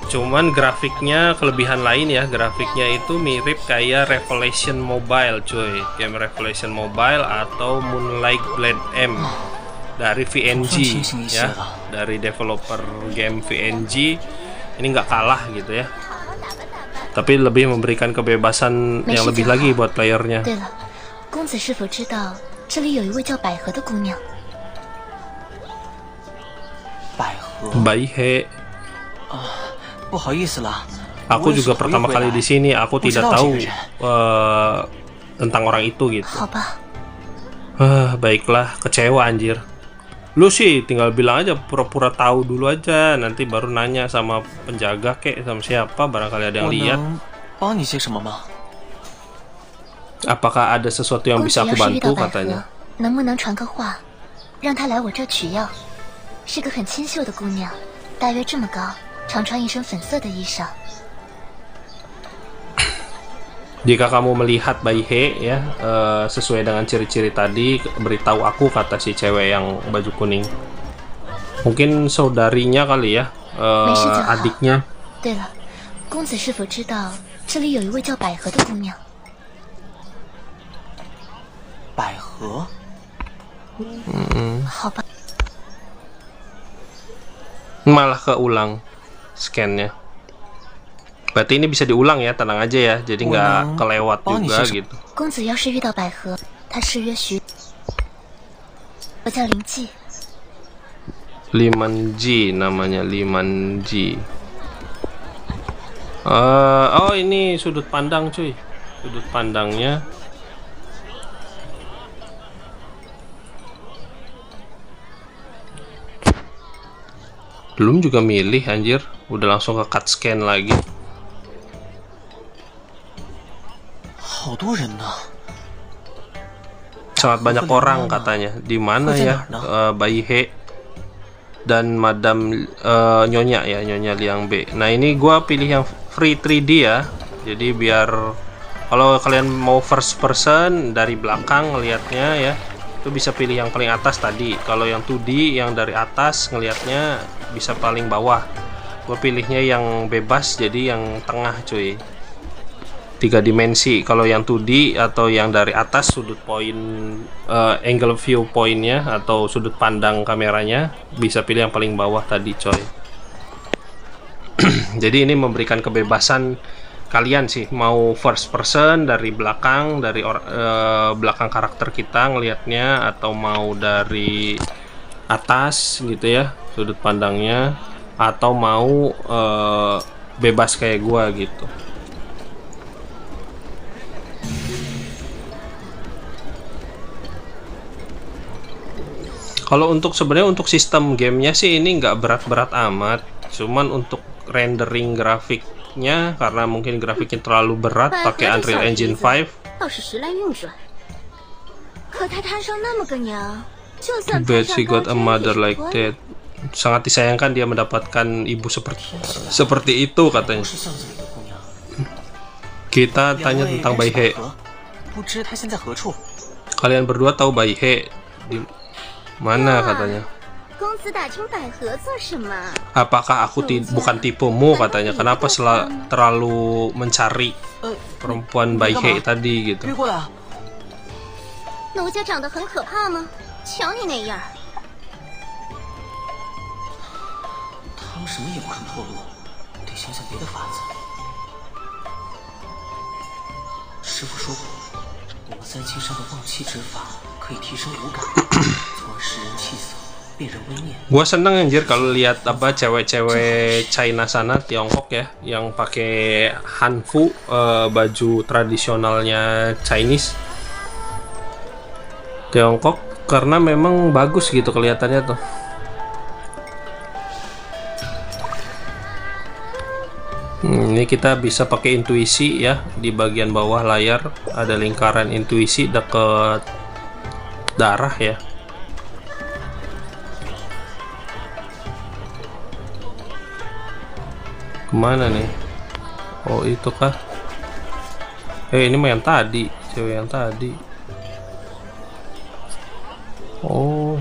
Cuman grafiknya kelebihan lain ya, grafiknya itu mirip kayak Revelation Mobile cuy, game Revelation Mobile atau Moonlight Blade M dari VNG ya, dari developer game VNG. Ini nggak kalah gitu ya, tapi lebih memberikan kebebasan yang lebih lagi buat playernya. 对了，公子是否知道这里有一位叫百合的姑娘？ 百合， Baihe. 不好意思了。 Aku juga pertama kali di sini, aku tidak tahu tentang orang itu gitu. 好吧， Baiklah, kecewa anjir. Lu sih tinggal bilang aja, pura-pura tahu dulu aja, nanti baru nanya sama penjaga kek, sama siapa, barangkali ada yang 我 lihat. 能帮你些什么吗？ Apakah ada sesuatu yang 公子 bisa 要 aku 是遇 bantu 到百合 katanya. ，能不能传个话，让她来我这取药？是个很清秀的姑娘，大约这么高，常穿一身粉色的衣裳。 Jika kamu melihat Baihe ya, sesuai dengan ciri-ciri tadi, beritahu aku, kata si cewek yang baju kuning. Mungkin saudarinya kali ya, adiknya. 对了，公子是否知道这里有一位叫百合的姑娘？ 百合， 好吧， Malah keulang scan-nya. Berarti ini bisa diulang ya, tenang aja ya, jadi nggak kelewat juga gitu. 公子要是遇到百合，她誓约许。我叫灵纪， Limanji namanya, Limanji. Oh ini sudut pandang cuy, sudut pandangnya. Belum juga milih anjir, udah langsung ke cut scan lagi. 好多人呢。 Sangat banyak orang katanya. Di mana ya Bai He dan Madam Nyonya ya, Nyonya Liang Bei. Nah ini gua pilih yang free 3D ya. Jadi biar kalau kalian mau first person dari belakang ngelihatnya ya, itu bisa pilih yang paling atas tadi. Kalau yang 2D yang dari atas ngelihatnya bisa paling bawah. Gua pilihnya yang bebas, jadi yang tengah cuy. 3 dimensi. Kalau yang 2D atau yang dari atas sudut poin angle view pointnya atau sudut pandang kameranya bisa pilih yang paling bawah tadi coy. Jadi ini memberikan kebebasan kalian sih, mau first person dari belakang, dari belakang karakter kita ngelihatnya, atau mau dari atas gitu ya sudut pandangnya, atau mau bebas kayak gua gitu. Kalau untuk sebenarnya untuk sistem gamenya sih ini nggak berat-berat amat, cuman untuk rendering grafiknya karena mungkin grafiknya terlalu berat pakai Unreal Engine 5. But she got a mother like that. Sangat disayangkan dia mendapatkan ibu seperti itu katanya. Kita tanya tentang Bai He. Kalian berdua tahu Bai He di mana katanya? Apakah aku bukan tipemu katanya? Kenapa terlalu mencari perempuan Bai He tadi gitu? Gua seneng anjir kalau lihat apa cewek-cewek China sana, Tiongkok ya, yang pakai hanfu, baju tradisionalnya Chinese Tiongkok, karena memang bagus gitu kelihatannya tuh. Ini kita bisa pakai intuisi ya, di bagian bawah layar ada lingkaran intuisi deket darah ya. Kemana nih? Oh itu kah? Ini mah yang tadi, cewek yang tadi. Oh.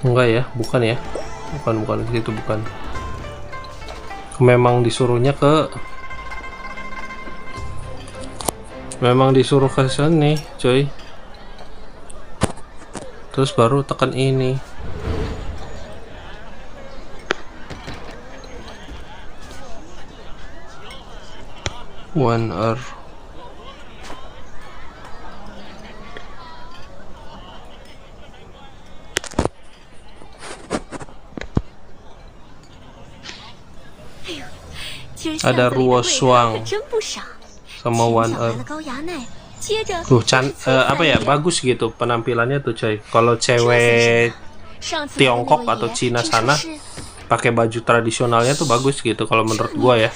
Enggak ya, bukan ya. Bukan itu bukan. Memang disuruhnya ke sini, coy. Terus baru tekan ini. One hour. Ada Ruo Shuang sama One Earth. Tuh apa ya, bagus gitu penampilannya tuh coy. Kalau cewek Tiongkok atau Cina sana pakai baju tradisionalnya tuh bagus gitu kalau menurut gua ya.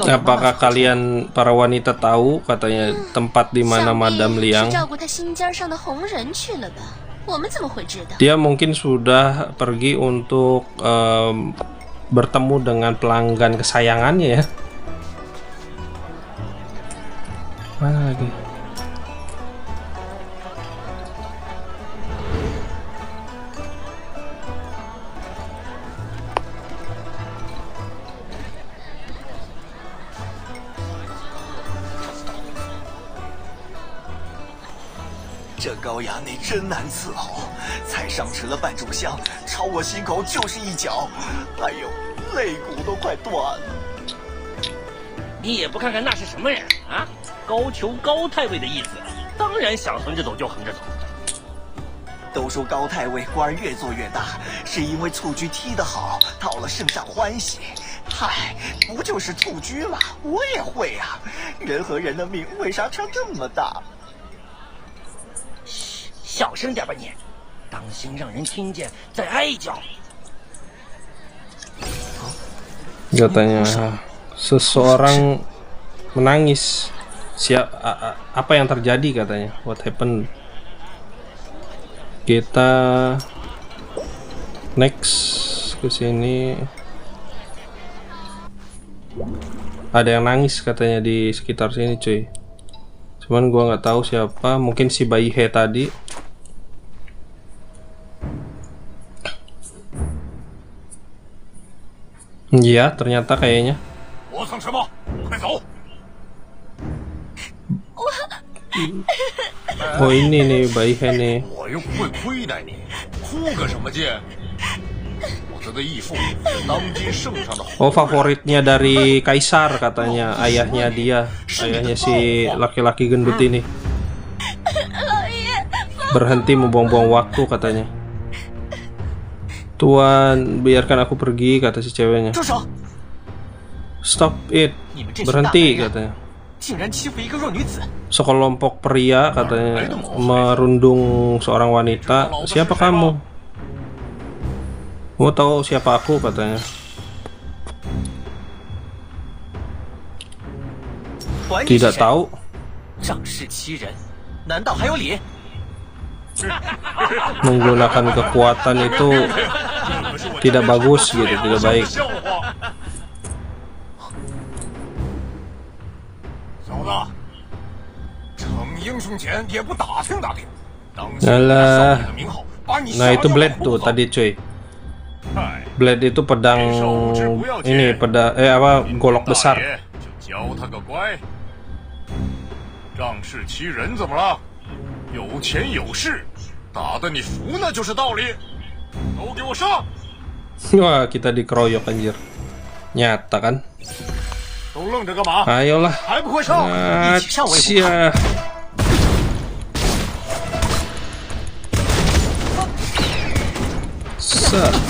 Apakah kalian para wanita tahu katanya tempat di mana Madam Liang? Dia mungkin sudah pergi untuk bertemu dengan pelanggan kesayangannya ya. Mana lagi?这高衙内真难伺候，才上持了半炷香，朝我心口就是一脚，哎呦，肋骨都快断了。你也不看看那是什么人啊？高俅高太尉的意思，当当然想横着走就横着走。都说高太尉官越做越大，是因为蹴鞠踢得好，讨了圣上欢喜。嗨，不就是蹴鞠吗？我也会啊。人和人的命为啥差这么大？嘘，小声点吧你，当心让人听见再挨一脚。Katanya seseorang menangis. Apa yang terjadi katanya? What happened? Kita next ke sini. Ada yang nangis katanya di sekitar sini, cuy. Cuman gua nggak tahu siapa. Mungkin si bayi He tadi. Iya, ternyata kayaknya. Oh ini nih bayi He nih. Oh favoritnya dari Kaisar katanya, ayahnya dia, ayahnya si laki-laki gendut ini. Berhenti membuang-buang waktu katanya. Tuan, biarkan aku pergi, kata si ceweknya. Stop it, berhenti katanya. Sekelompok pria katanya merundung seorang wanita. Siapa kamu? Mau tahu siapa aku katanya. Tidak tahu. Menggunakan kekuatan itu tidak bagus gitu, tidak baik. Alah. Nah itu Blade tuh tadi cuy. Blade itu pedang ini golok besar. Wah kita dikeroyok anjir. Nyata kan. Ayolah. Acia.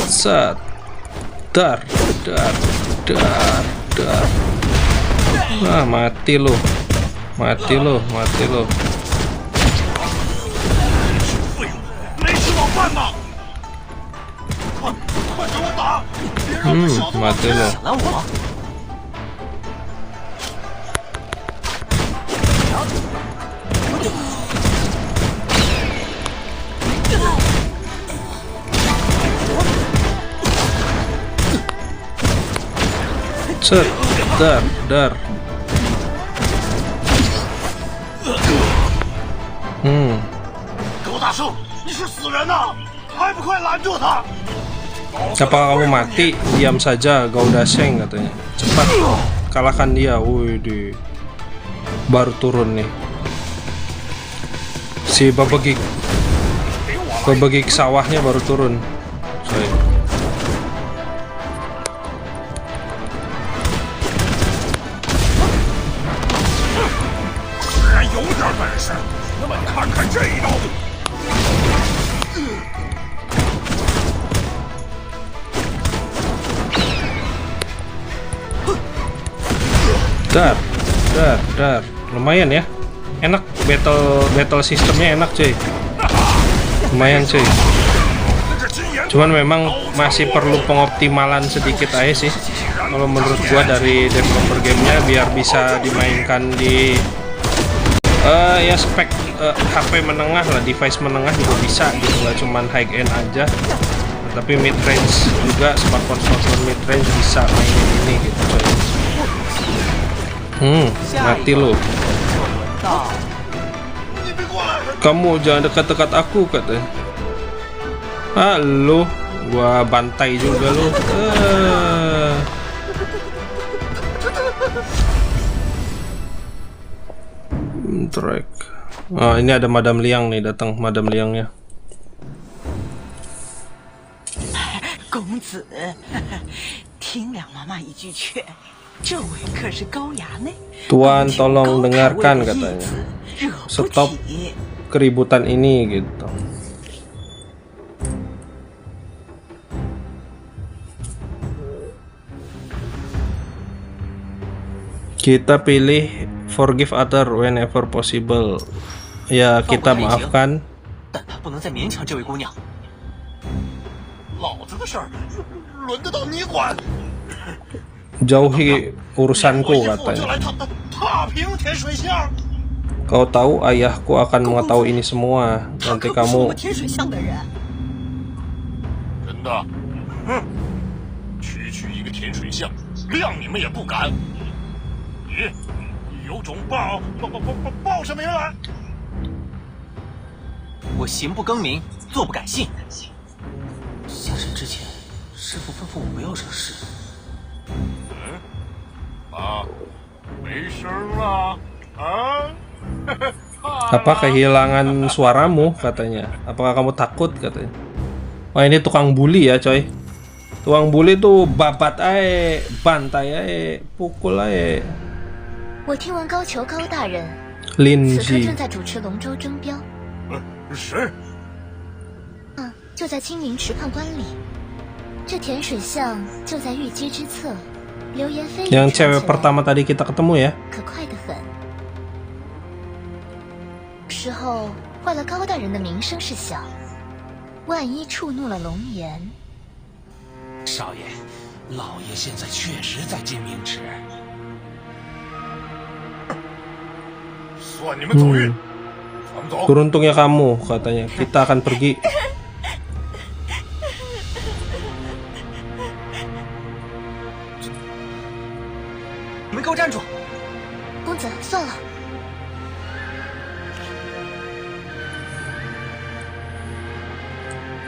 Sat. Dar. Wah mati lu. Mati lu. Mati lu. Set, dar. Apa kamu mati? Diam saja, Gaudasheng katanya. Cepat kalahkan dia. Wih, baru turun nih. Si babegik sawahnya baru turun. Sorry. Dar. Lumayan ya. Enak battle sistemnya enak cuy. Lumayan cuy. Cuman memang masih perlu pengoptimalan sedikit aja sih. Kalau menurut gua dari developer gamenya biar bisa dimainkan di ya spek HP menengah lah, device menengah juga bisa gitu, nggak cuman high end aja, tapi mid range juga, smartphone mid range bisa mainin ini gitu coy. Mati lo. Kamu jangan dekat-dekat aku katanya. Halo, gua bantai juga lo. Track. Oh, ini ada Madam Liang nih, datang Madam Liangnya. 公子，听两妈妈一句劝，这位可是高衙内。 Tuan tolong dengarkan katanya. Stop keributan ini gitu. Kita pilih forgive other whenever possible. Ya, kita maafkan. 但他不能再勉强这位姑娘。老子的事儿轮得到你管？ Jauhi urusanku 就 katanya. 来踏平天水巷。 Kau tahu ayahku akan mengetahui ini semua. 他 Nanti 可不是我 kamu 们天水巷的人。 真的？哼！区区一个天水巷，谅你们也不敢。你有种报上名来！ 我行不更名，坐不改姓。下山之前，师傅吩咐我不要惹事。啊，没声了啊！ apa kehilangan suaramu katanya. Apakah kamu takut katanya. Wah, ini tukang bully ya coy. Tukang bully tuh babat ae, bantai ae, pukul ae. 我听闻高俅高大人此刻 Linji 正在主持龙舟征标，谁？就在金明池畔观里。这甜水巷就在玉阶之侧，流言蜚语 yang 传 cewek 起来， pertama tadi kita ketemu ya. 可快得很。事后坏了高大人的名声是小，万一触怒了龙颜，少爷，老爷现在确实在金明池。算你们走运，咱们走。 Beruntungnya kamu katanya. Kita akan pergi. 你们给我站住！公子，算了，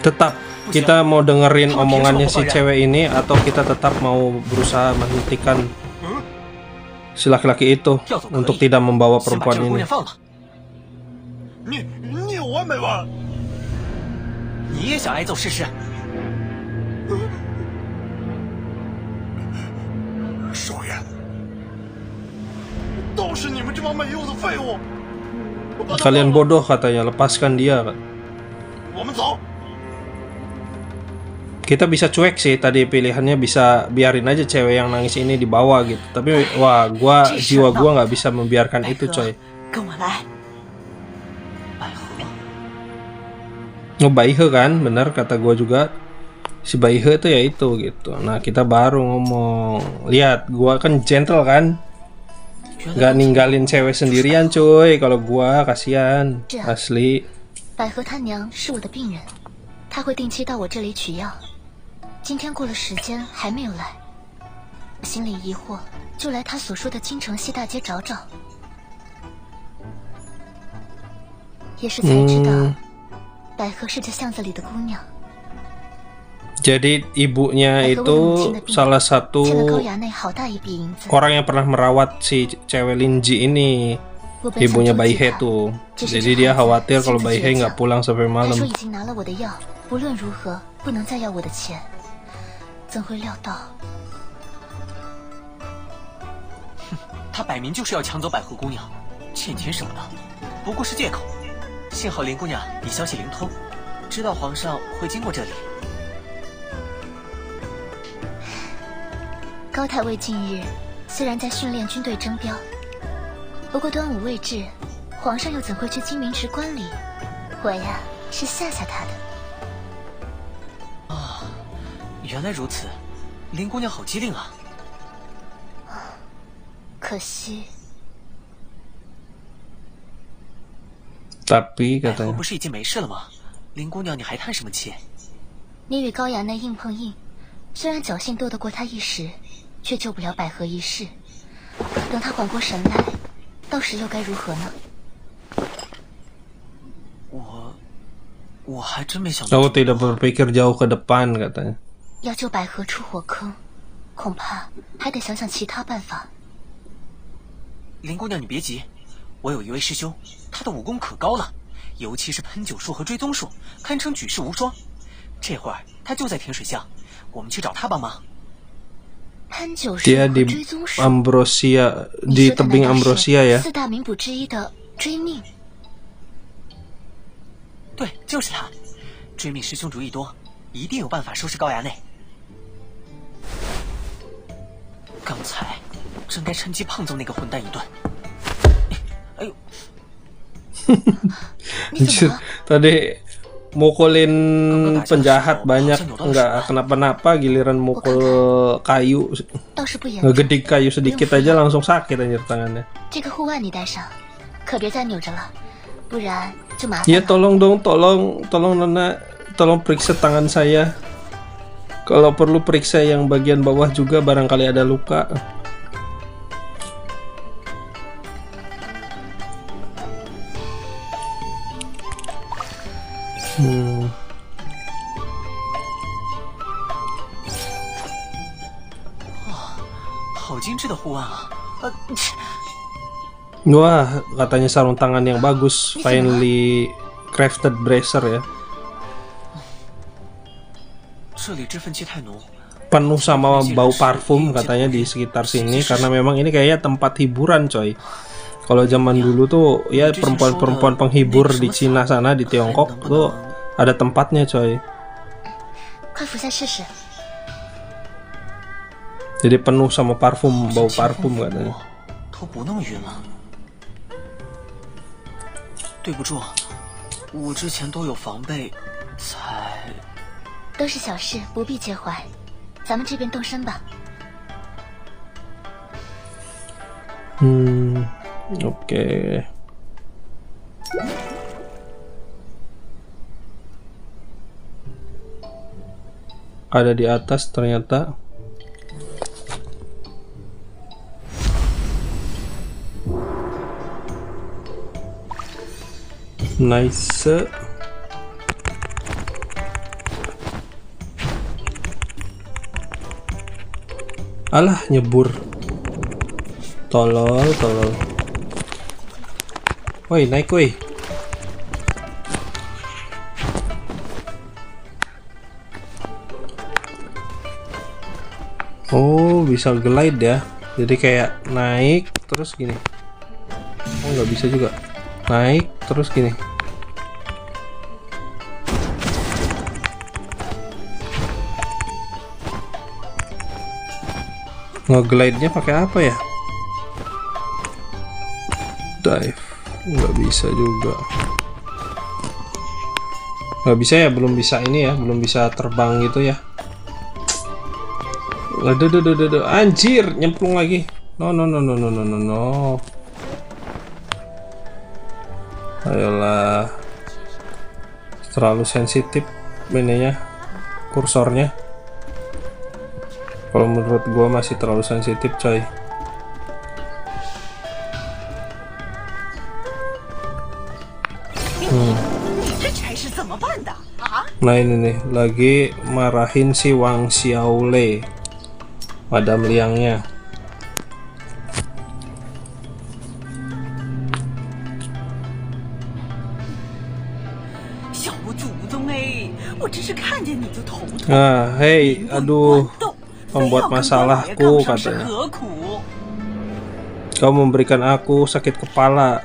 Tetap kita mau dengerin omongannya si cewek ini atau kita tetap mau berusaha menghentikan si laki-laki itu untuk tidak membawa 先把 perempuan 这个姑 ini. 娘放了。你有完没完？你也想挨揍试试？少爷，都是你们这帮没用的废物！ Kalian bodoh katanya, lepaskan dia. 我们走。 Kita bisa cuek sih tadi pilihannya, bisa biarin aja cewek yang nangis ini dibawa gitu. Tapi wah, jiwa gua nggak bisa membiarkan itu coy. 跟我来。 Oh, Baihe kan, bener kata gua juga. Si Baihe tuh ya itu gitu. Nah, kita baru ngomong. Lihat, gua kan gentle kan. Nggak ninggalin cewek sendirian cuy. Kalau gua kasihan, asli. 百合她娘是我的病人，她会定期到我这里取药。今天过了时间还没有来，心里疑惑，就来她所说的京城西大街找找。也是才知道，百合是这巷子里的姑娘。 Jadi ibunya 百合为了母亲 itu 的病 salah 欠了高 satu 衙内好大一笔银子。 orang yang pernah merawat si cewek Linji ini. 我本想 Ibunya 救济 Baihe 她， tuh. 只是 Jadi 这 dia 孩子 khawatir 性 kalau 子 Baihe 倔 nggak 强。 pulang sampai 他说 malam. 已经拿了我的药，无论如何不能再要我的钱。怎会料到？ 他摆明就是要抢走百合姑娘，欠钱什么的，不过是借口。幸好林姑娘比消息灵通，知道皇上会经过这里。 高太尉近日虽然在训练军队征标，不过端午未至，皇上又怎会去金明池观礼？我呀是吓吓他的。啊，原来如此，林姑娘好机灵啊！可惜， Tapi 百合 katanya. 不是已经没事了吗？林姑娘，你还叹什么气？你与高衙内硬碰硬，虽然侥幸斗得过他一时，却救不了百合一世。等他缓过神来，到时又该如何呢？ 我还真没想到。 Aku tidak berpikir jauh ke depan katanya. 要救百合出火坑，恐怕还得想想其他办法。 林姑娘，你别急，我有一位师兄，他的武功可高了，尤其是喷酒术和追踪术，堪称举世无双。这会儿他就在甜水巷，我们去找他帮忙。潘九 Dia 术 di 和追踪术， Ambrosia, 你 di 说的 tebing 难道是 Ambrosia ya. 四大名捕之一的追命？对，就是他。追命师兄主意多，一定有办法收拾高衙内。刚才真该趁机胖揍那个混蛋一顿。哎呦，你怎 Anjir, 么了？ tadi mukulin penjahat banyak nggak kenapa-napa, giliran mukul kayu, 倒是不严重。 ngegedik kayu sedikit aja langsung sakit anjir tangannya. 这个护腕你戴上，可别再扭着了，不然就麻烦 Ya 了。 tolong dong, tolong Nona, tolong periksa tangan saya. Kalau perlu periksa yang bagian bawah juga, barangkali ada luka. Hmm. 好精致的护腕啊！切 Wah, katanya sarung tangan yang bagus, finally crafted bracer ya. 这里脂粉气太浓， Penuh sama bau parfum katanya di sekitar sini, karena memang ini kayaknya tempat hiburan coy. Kalau zaman dulu tuh ya perempuan-perempuan penghibur di Cina sana, di Tiongkok tuh ada tempatnya coy. 快服下试试。 Jadi penuh sama parfum, bau parfum katanya. 头不那么晕了。对不住，我之前都有防备，才……都是小事，不必介怀。咱们这边动身吧。 Oke. Ada di atas ternyata. Nice. Alah, nyebur. Tolol. Woi, naik woi. Oh, bisa glide ya. Jadi kayak naik terus gini. Oh, nggak bisa juga. Naik terus gini. Nge-glide-nya pakai apa ya? Dive. Nggak bisa juga. Nggak bisa ya, belum bisa ini ya, belum bisa terbang gitu ya. Aduh, anjir, nyemplung lagi. No. Ayolah, terlalu sensitif ininya, kursornya. Kalau menurut gua masih terlalu sensitif coy. Nah ini nih, lagi marahin si Wang Xiaolei, Madam Liangnya. Ah, hei, aduh, pembuat masalahku katanya. Kau memberikan aku sakit kepala.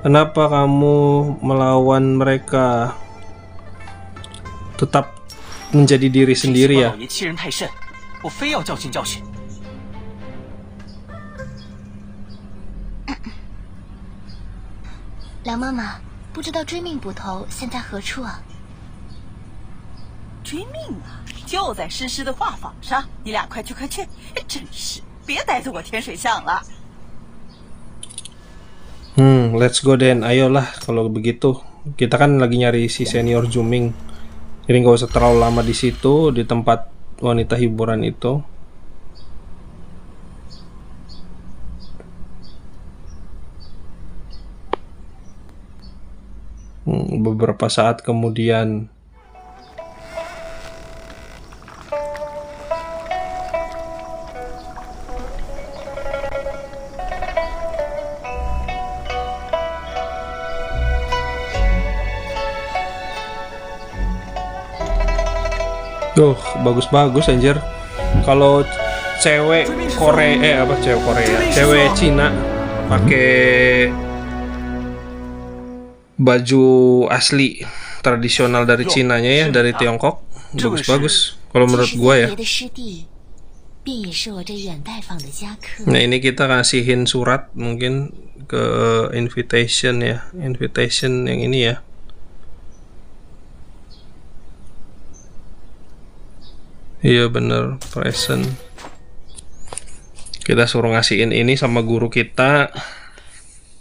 Kenapa kamu melawan mereka? Tetap menjadi diri sendiri ya. 梁妈妈，不知道追命捕头现在何处啊？追命啊，就在诗诗的画舫上。你俩快去快去！真是，别待在我天水巷了。 Let's go then. Ayolah kalau begitu. Kita kan lagi nyari si senior Zuming. Jadi nggak usah terlalu lama di situ, di tempat wanita hiburan itu. Beberapa saat kemudian. Duh, bagus-bagus anjir. Kalau cewek Korea cewek Korea, cewek Cina pakai baju asli tradisional dari Cinanya ya, dari Tiongkok. Bagus-bagus kalau menurut gua ya. Nah, ini kita kasihin surat mungkin ke invitation ya, invitation yang ini ya. Iya bener, present. Kita suruh ngasihin ini sama guru kita.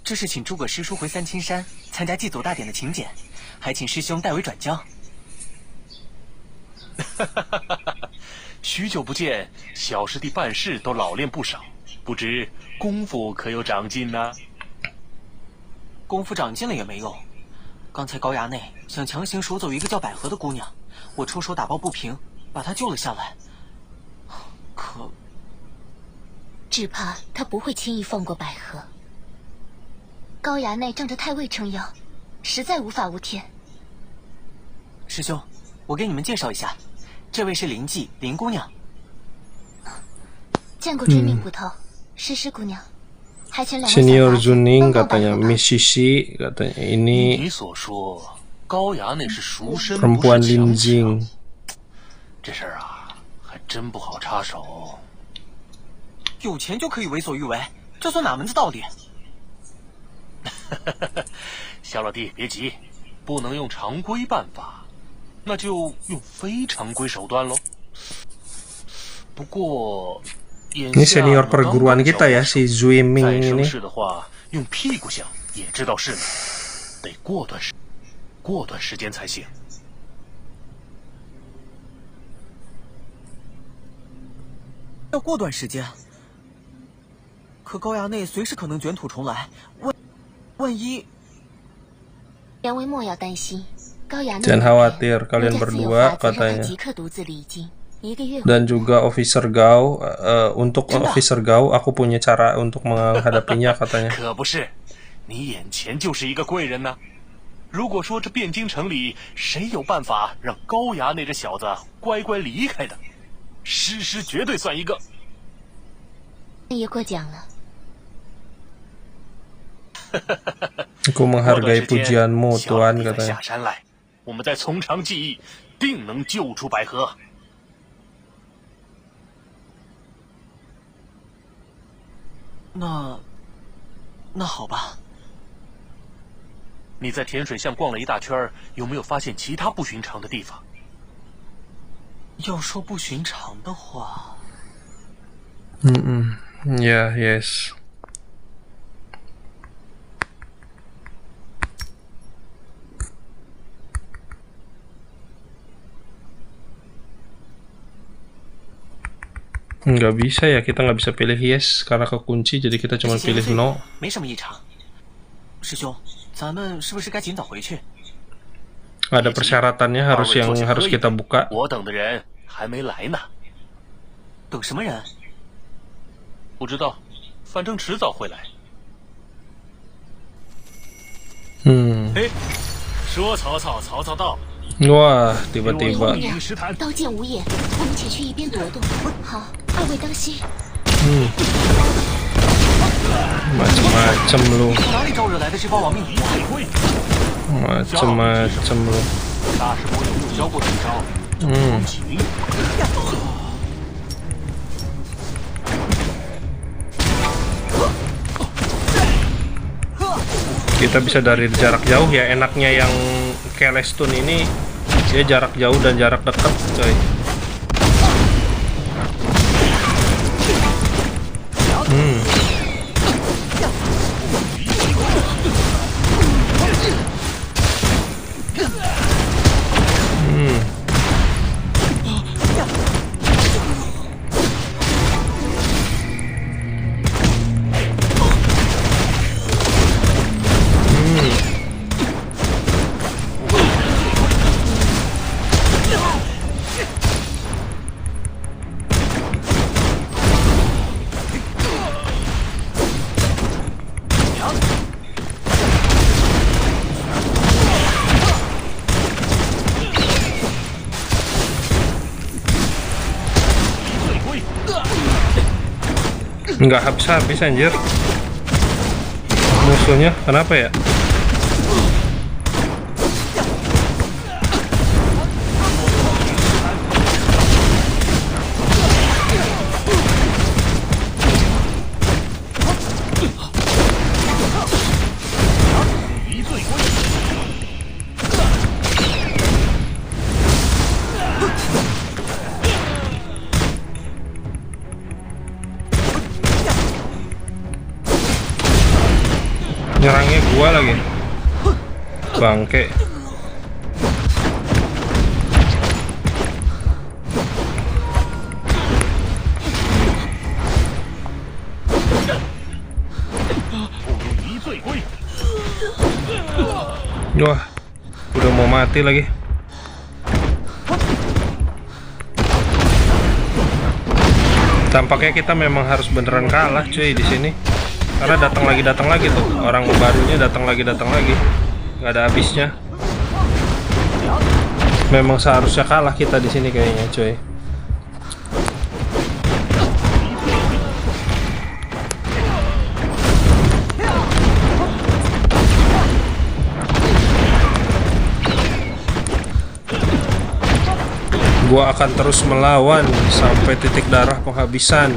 这是请诸葛师叔回三清山参加祭祖大典的请柬，还请师兄代为转交。许久不见，小师弟办事都老练不少，不知功夫可有长进呢？功夫长进了也没用。刚才高衙内想强行赎走一个叫百合的姑娘，我出手打抱不平，把她救了下来。可，只怕他不会轻易放过百合。高衙内仗着太尉撑腰，实在无法无天。师兄，我给你们介绍一下，这位是林记林姑娘。见过真命捕头，诗诗姑娘，还请两位 Senior 小 Zuning 帮帮百 katanya 合吧 Miss Sisi katanya ini 你所说高衙内是赎身，不 perempuan 是强 Lin 抢 Jing。这事儿啊，还真不好插手。有钱就可以为所欲为，这算哪门子道理？小老弟别急，不能用常规办法，那就用非常规手段喽。不过，眼 Ini 下 senior 你们刚 perguruan 刚 kita 交 ya, 手 si Zui Ming 再生 ini. 事的话，用屁股想也知道是呢，得过段时间才行。要过段时间。可高衙内随时可能卷土重来，万一……两位莫要担心，高衙内 Jangan khawatir 我 kalian 在自有 berdua 法子让他 katanya. 即刻独自离京，1个月。 Dan juga Officer Gao, untuk Officer Gao aku punya cara untuk menghadapinya katanya. 可不是，你眼前就是一个贵人呢。如果说这汴京城里谁有办法让高衙内这小子乖乖离开的，诗诗绝对算一个。也过奖了。 Aku menghargai pujianmu, 小 Tuan 弟再 katanya. 下山来，我们再从长计议，定能救出百合。那好吧。你在甜水巷逛了一大圈，有没有发现其他不寻常的地方？要说不寻常的话， Ya, yes. Nggak bisa ya, kita nggak bisa pilih yes karena kekunci, jadi kita cuma 这些 pilih 罪 no. 没什么异常。师兄，咱们是不是该尽早回去？ Ada persyaratannya harus yang harus kita buka. 我等的人还没来呢，等什么人？不知道，反正迟早会来。嘿，说曹操，曹操到。 Wah, 姑 tiba-tiba. 娘，刀剑无眼，我们且去一边躲躲。好，二位当心。 Macem-macem lu. 从哪里招惹来的这帮亡命徒？ Macem-macem lu. 大师伯有没有教过这一招？叫起名。 Kita bisa dari jarak jauh ya, enaknya yang Kelestun ini dia jarak jauh dan jarak dekat, coy. Nggak habis-habis anjir musuhnya, kenapa ya? Nyerangnya gua lagi, bangke. Wah, udah mau mati lagi. Tampaknya kita memang harus beneran kalah cuy di sini. Karena datang lagi tuh orang barunya, datang lagi, nggak ada habisnya. Memang seharusnya kalah kita di sini kayaknya, cuy. Gua akan terus melawan sampai titik darah penghabisan.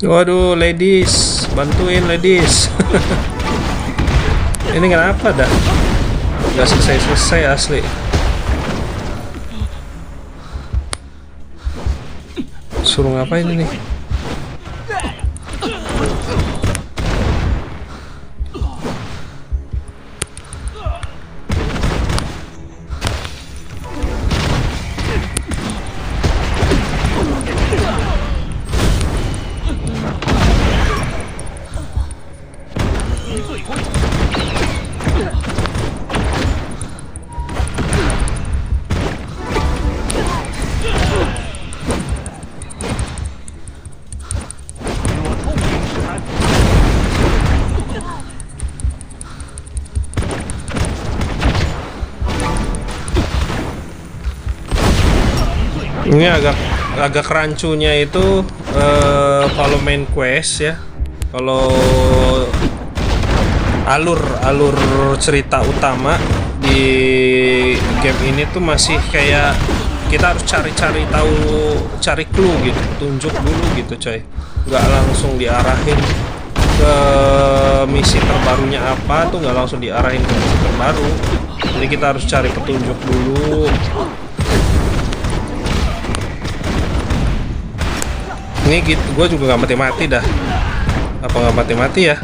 Waduh, ladies, bantuin ladies. Ini kenapa dah? Gak selesai asli. Suruh ngapain ini? Ini agak rancunya itu kalau main quest ya, kalau alur cerita utama di game ini tuh masih kayak kita harus cari clue gitu, tunjuk dulu gitu coy, nggak langsung diarahin ke misi terbarunya apa tuh, nggak langsung diarahin ke misi terbaru. Jadi kita harus cari petunjuk dulu. Ini gitu, gue juga nggak mati-mati dah. Apa nggak mati-mati ya?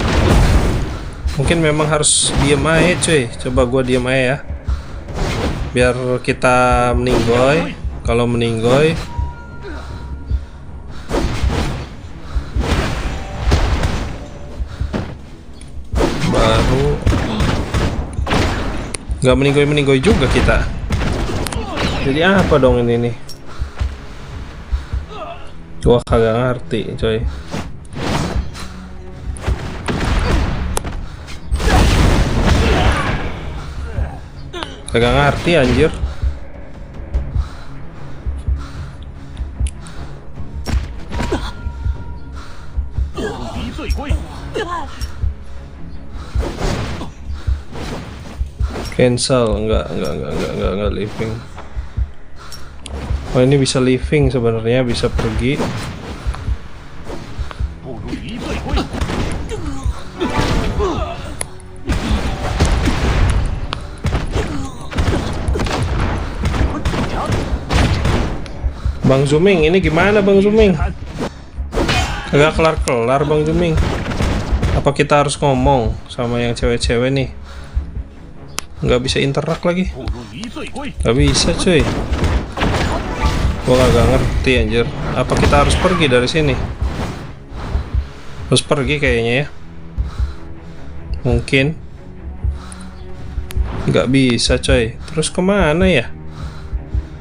Mungkin memang harus diem aja cuy. Coba gue diem aja ya, biar kita meninggoy. Kalau meninggoy baru nggak meninggoy juga kita. Jadi apa dong ini nih? Gua kagak ngerti coy. Kagak ngerti anjir. Cancel, enggak living. Oh, ini bisa living sebenarnya, bisa pergi. Bang Zooming, ini gimana Bang Zooming? Agak kelar-kelar Bang Zooming. Apa kita harus ngomong sama yang cewek-cewek nih? Nggak bisa interak lagi. Nggak bisa cuy. Gua agak ngerti anjir. Apa kita harus pergi dari sini? Harus pergi kayaknya ya. Mungkin. Nggak bisa coy. Terus kemana ya?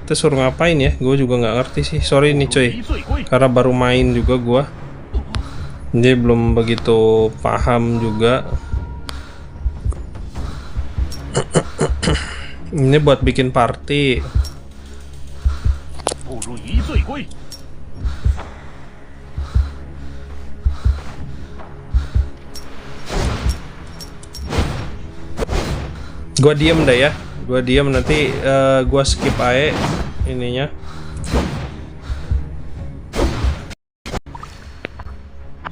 Kita suruh ngapain ya? Gue juga nggak ngerti sih. Sorry nih coy. Karena baru main juga gua. Jadi belum begitu paham juga. Ini buat bikin party. 不如一醉归。 Gua diem deh ya. Gua diem, nanti gua skip aja ininya.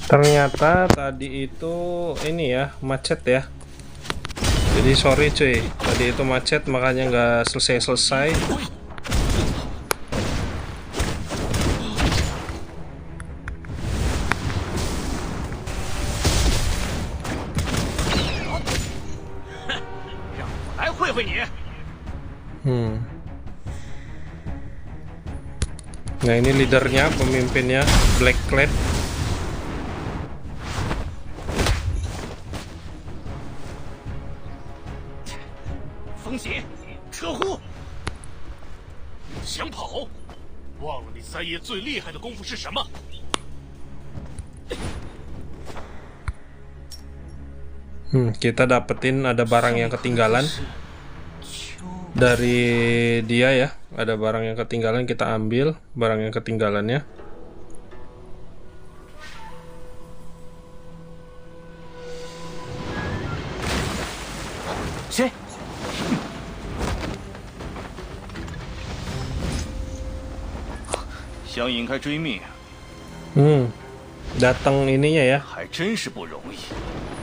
Ternyata tadi itu ini ya, macet ya. Jadi sorry cuy, tadi itu macet makanya nggak selesai-selesai. Nah ini leadernya, pemimpinnya, Black Clad. Kita dapetin ada barang yang ketinggalan dari dia ya. Ada barang yang ketinggalan, kita ambil barang yang ketinggalannya. Datang ininya ya.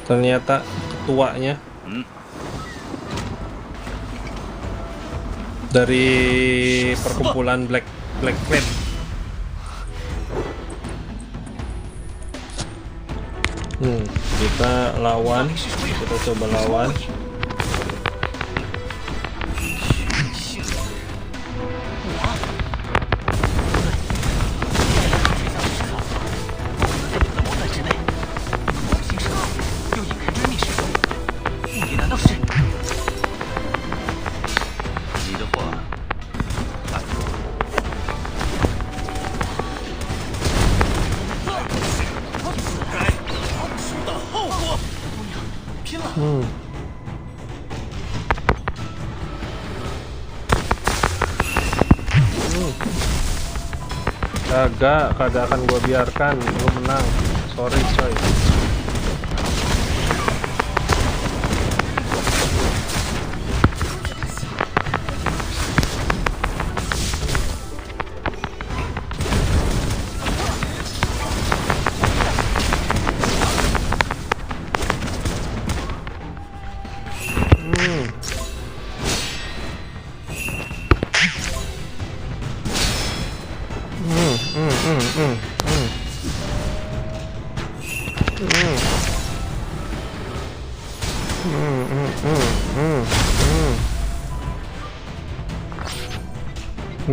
Ternyata ketuanya. Dari perkumpulan Black Clad. Kita lawan, kita coba lawan. Kagak akan gue biarkan lu menang. Sorry coy.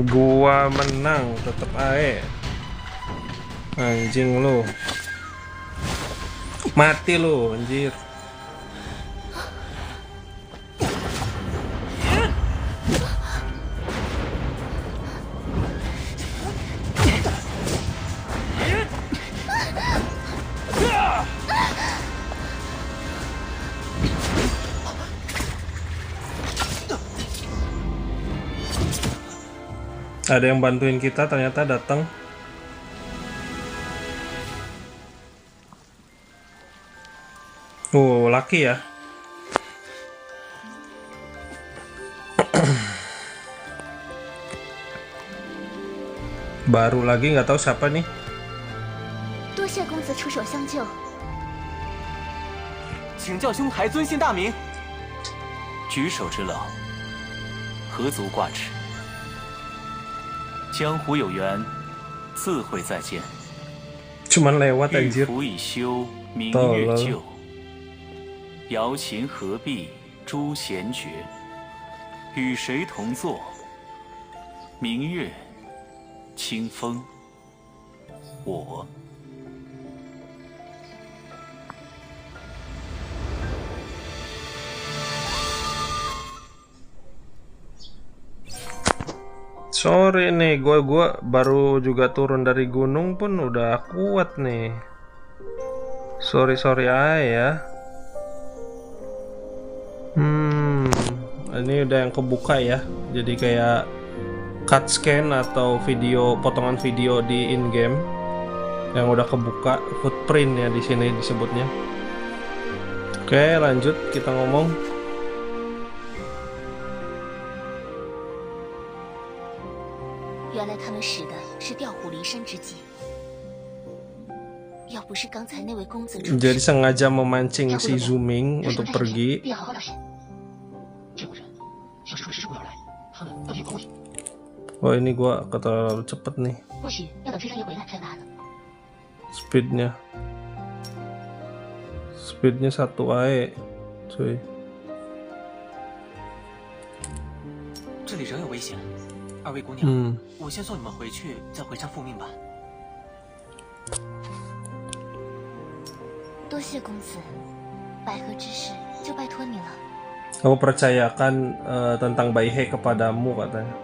Gua menang tetep ae. Anjing lu. Mati lu anjir. Ada yang bantuin kita ternyata datang. Oh, laki ya. Baru lagi, nggak tahu siapa nih. 多谢公子出手相救。请教兄台尊姓大名？举手之劳，何足挂齿。江湖有缘，自会再见。 Cuman lewat 玉 anjir. 符已休，明月旧。瑶琴何必诛弦绝？与谁同坐？明月，清风，我。 Sorry nih, gua baru juga turun dari gunung pun udah kuat nih. Sorry aja ya. ini udah yang kebuka ya. Jadi kayak cut scan atau video, potongan video di in game yang udah kebuka, footprint ya di sini disebutnya. Oke, lanjut kita ngomong. 原来他们使的是调虎离山之计。要不是刚才那位公子出 Jadi 事， sengaja memancing si Zuming 日 untuk 本太平 pergi. 必要好好道歉。 Wah, ini gua terlalu cepet nih 或许要等追山爷回来才难呢。 speednya. Speednya 1 ae, cuy. 这里仍有危险，二位姑娘，我先送你们回去，再回上复命吧。 多谢公子，百合之事就拜托你了。 Aku percayakan tentang Baihe kepadamu, katanya.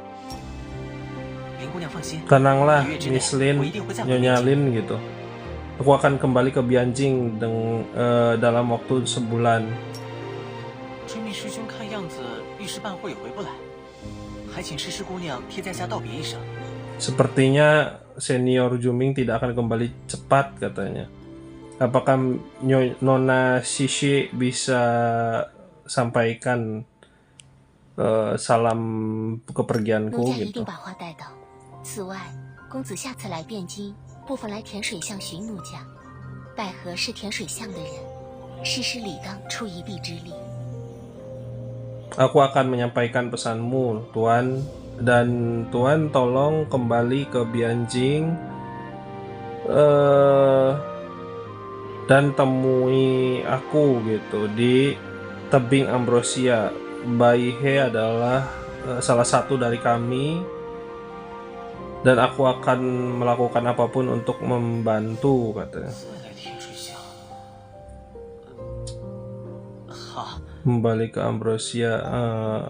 林姑娘放心， Tenanglah, 1月之内 Miss Lin, 我一定会再回 Nyonya 面。 Lin gitu. Aku akan kembali ke Bianjing dalam waktu sebulan. 追命师兄看样子一时半会也回不来，还请诗诗姑娘替在下道别一声。 Sepertinya senior Zuming tidak akan kembali cepat, katanya. Apakah Nona Shishi bisa sampaikan salam 奴 kepergianku 家一 gitu? 定把话带到。此外，公子下次来汴京，不妨来甜水巷寻奴家。百合是甜水巷的人，诗诗理当出一臂之力。 Aku akan menyampaikan pesanmu, Tuan. Dan Tuan tolong kembali ke Bianjing dan temui aku gitu di tebing Ambrosia. Baihe adalah salah satu dari kami dan aku akan melakukan apapun untuk membantu, katanya. 再来甜水巷。好， Kembali ke Ambrosia,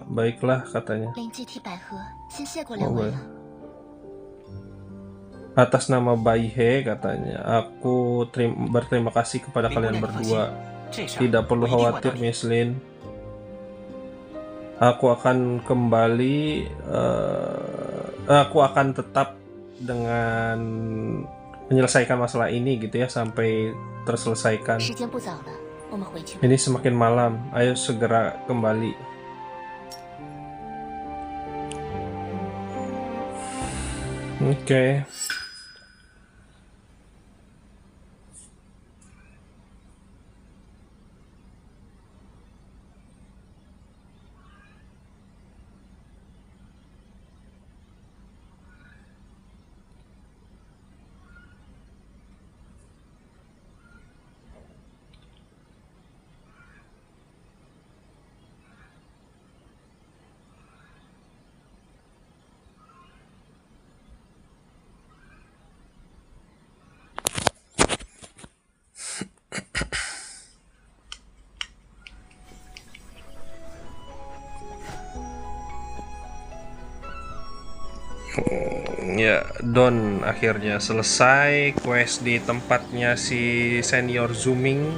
baiklah, katanya. 灵祭替百合先谢过两位了。 Atas nama Baihe, katanya, aku berterima kasih kepada kalian berdua. 这事儿 Tidak perlu 我一定管 khawatir, 到底。 Miss Lin. Aku akan kembali, aku akan tetap dengan menyelesaikan masalah ini gitu ya sampai terselesaikan. 时间不早了，我们回去吧。 Ini semakin malam, ayo segera kembali. Oke. Ya, Don akhirnya selesai quest di tempatnya si senior Zuming.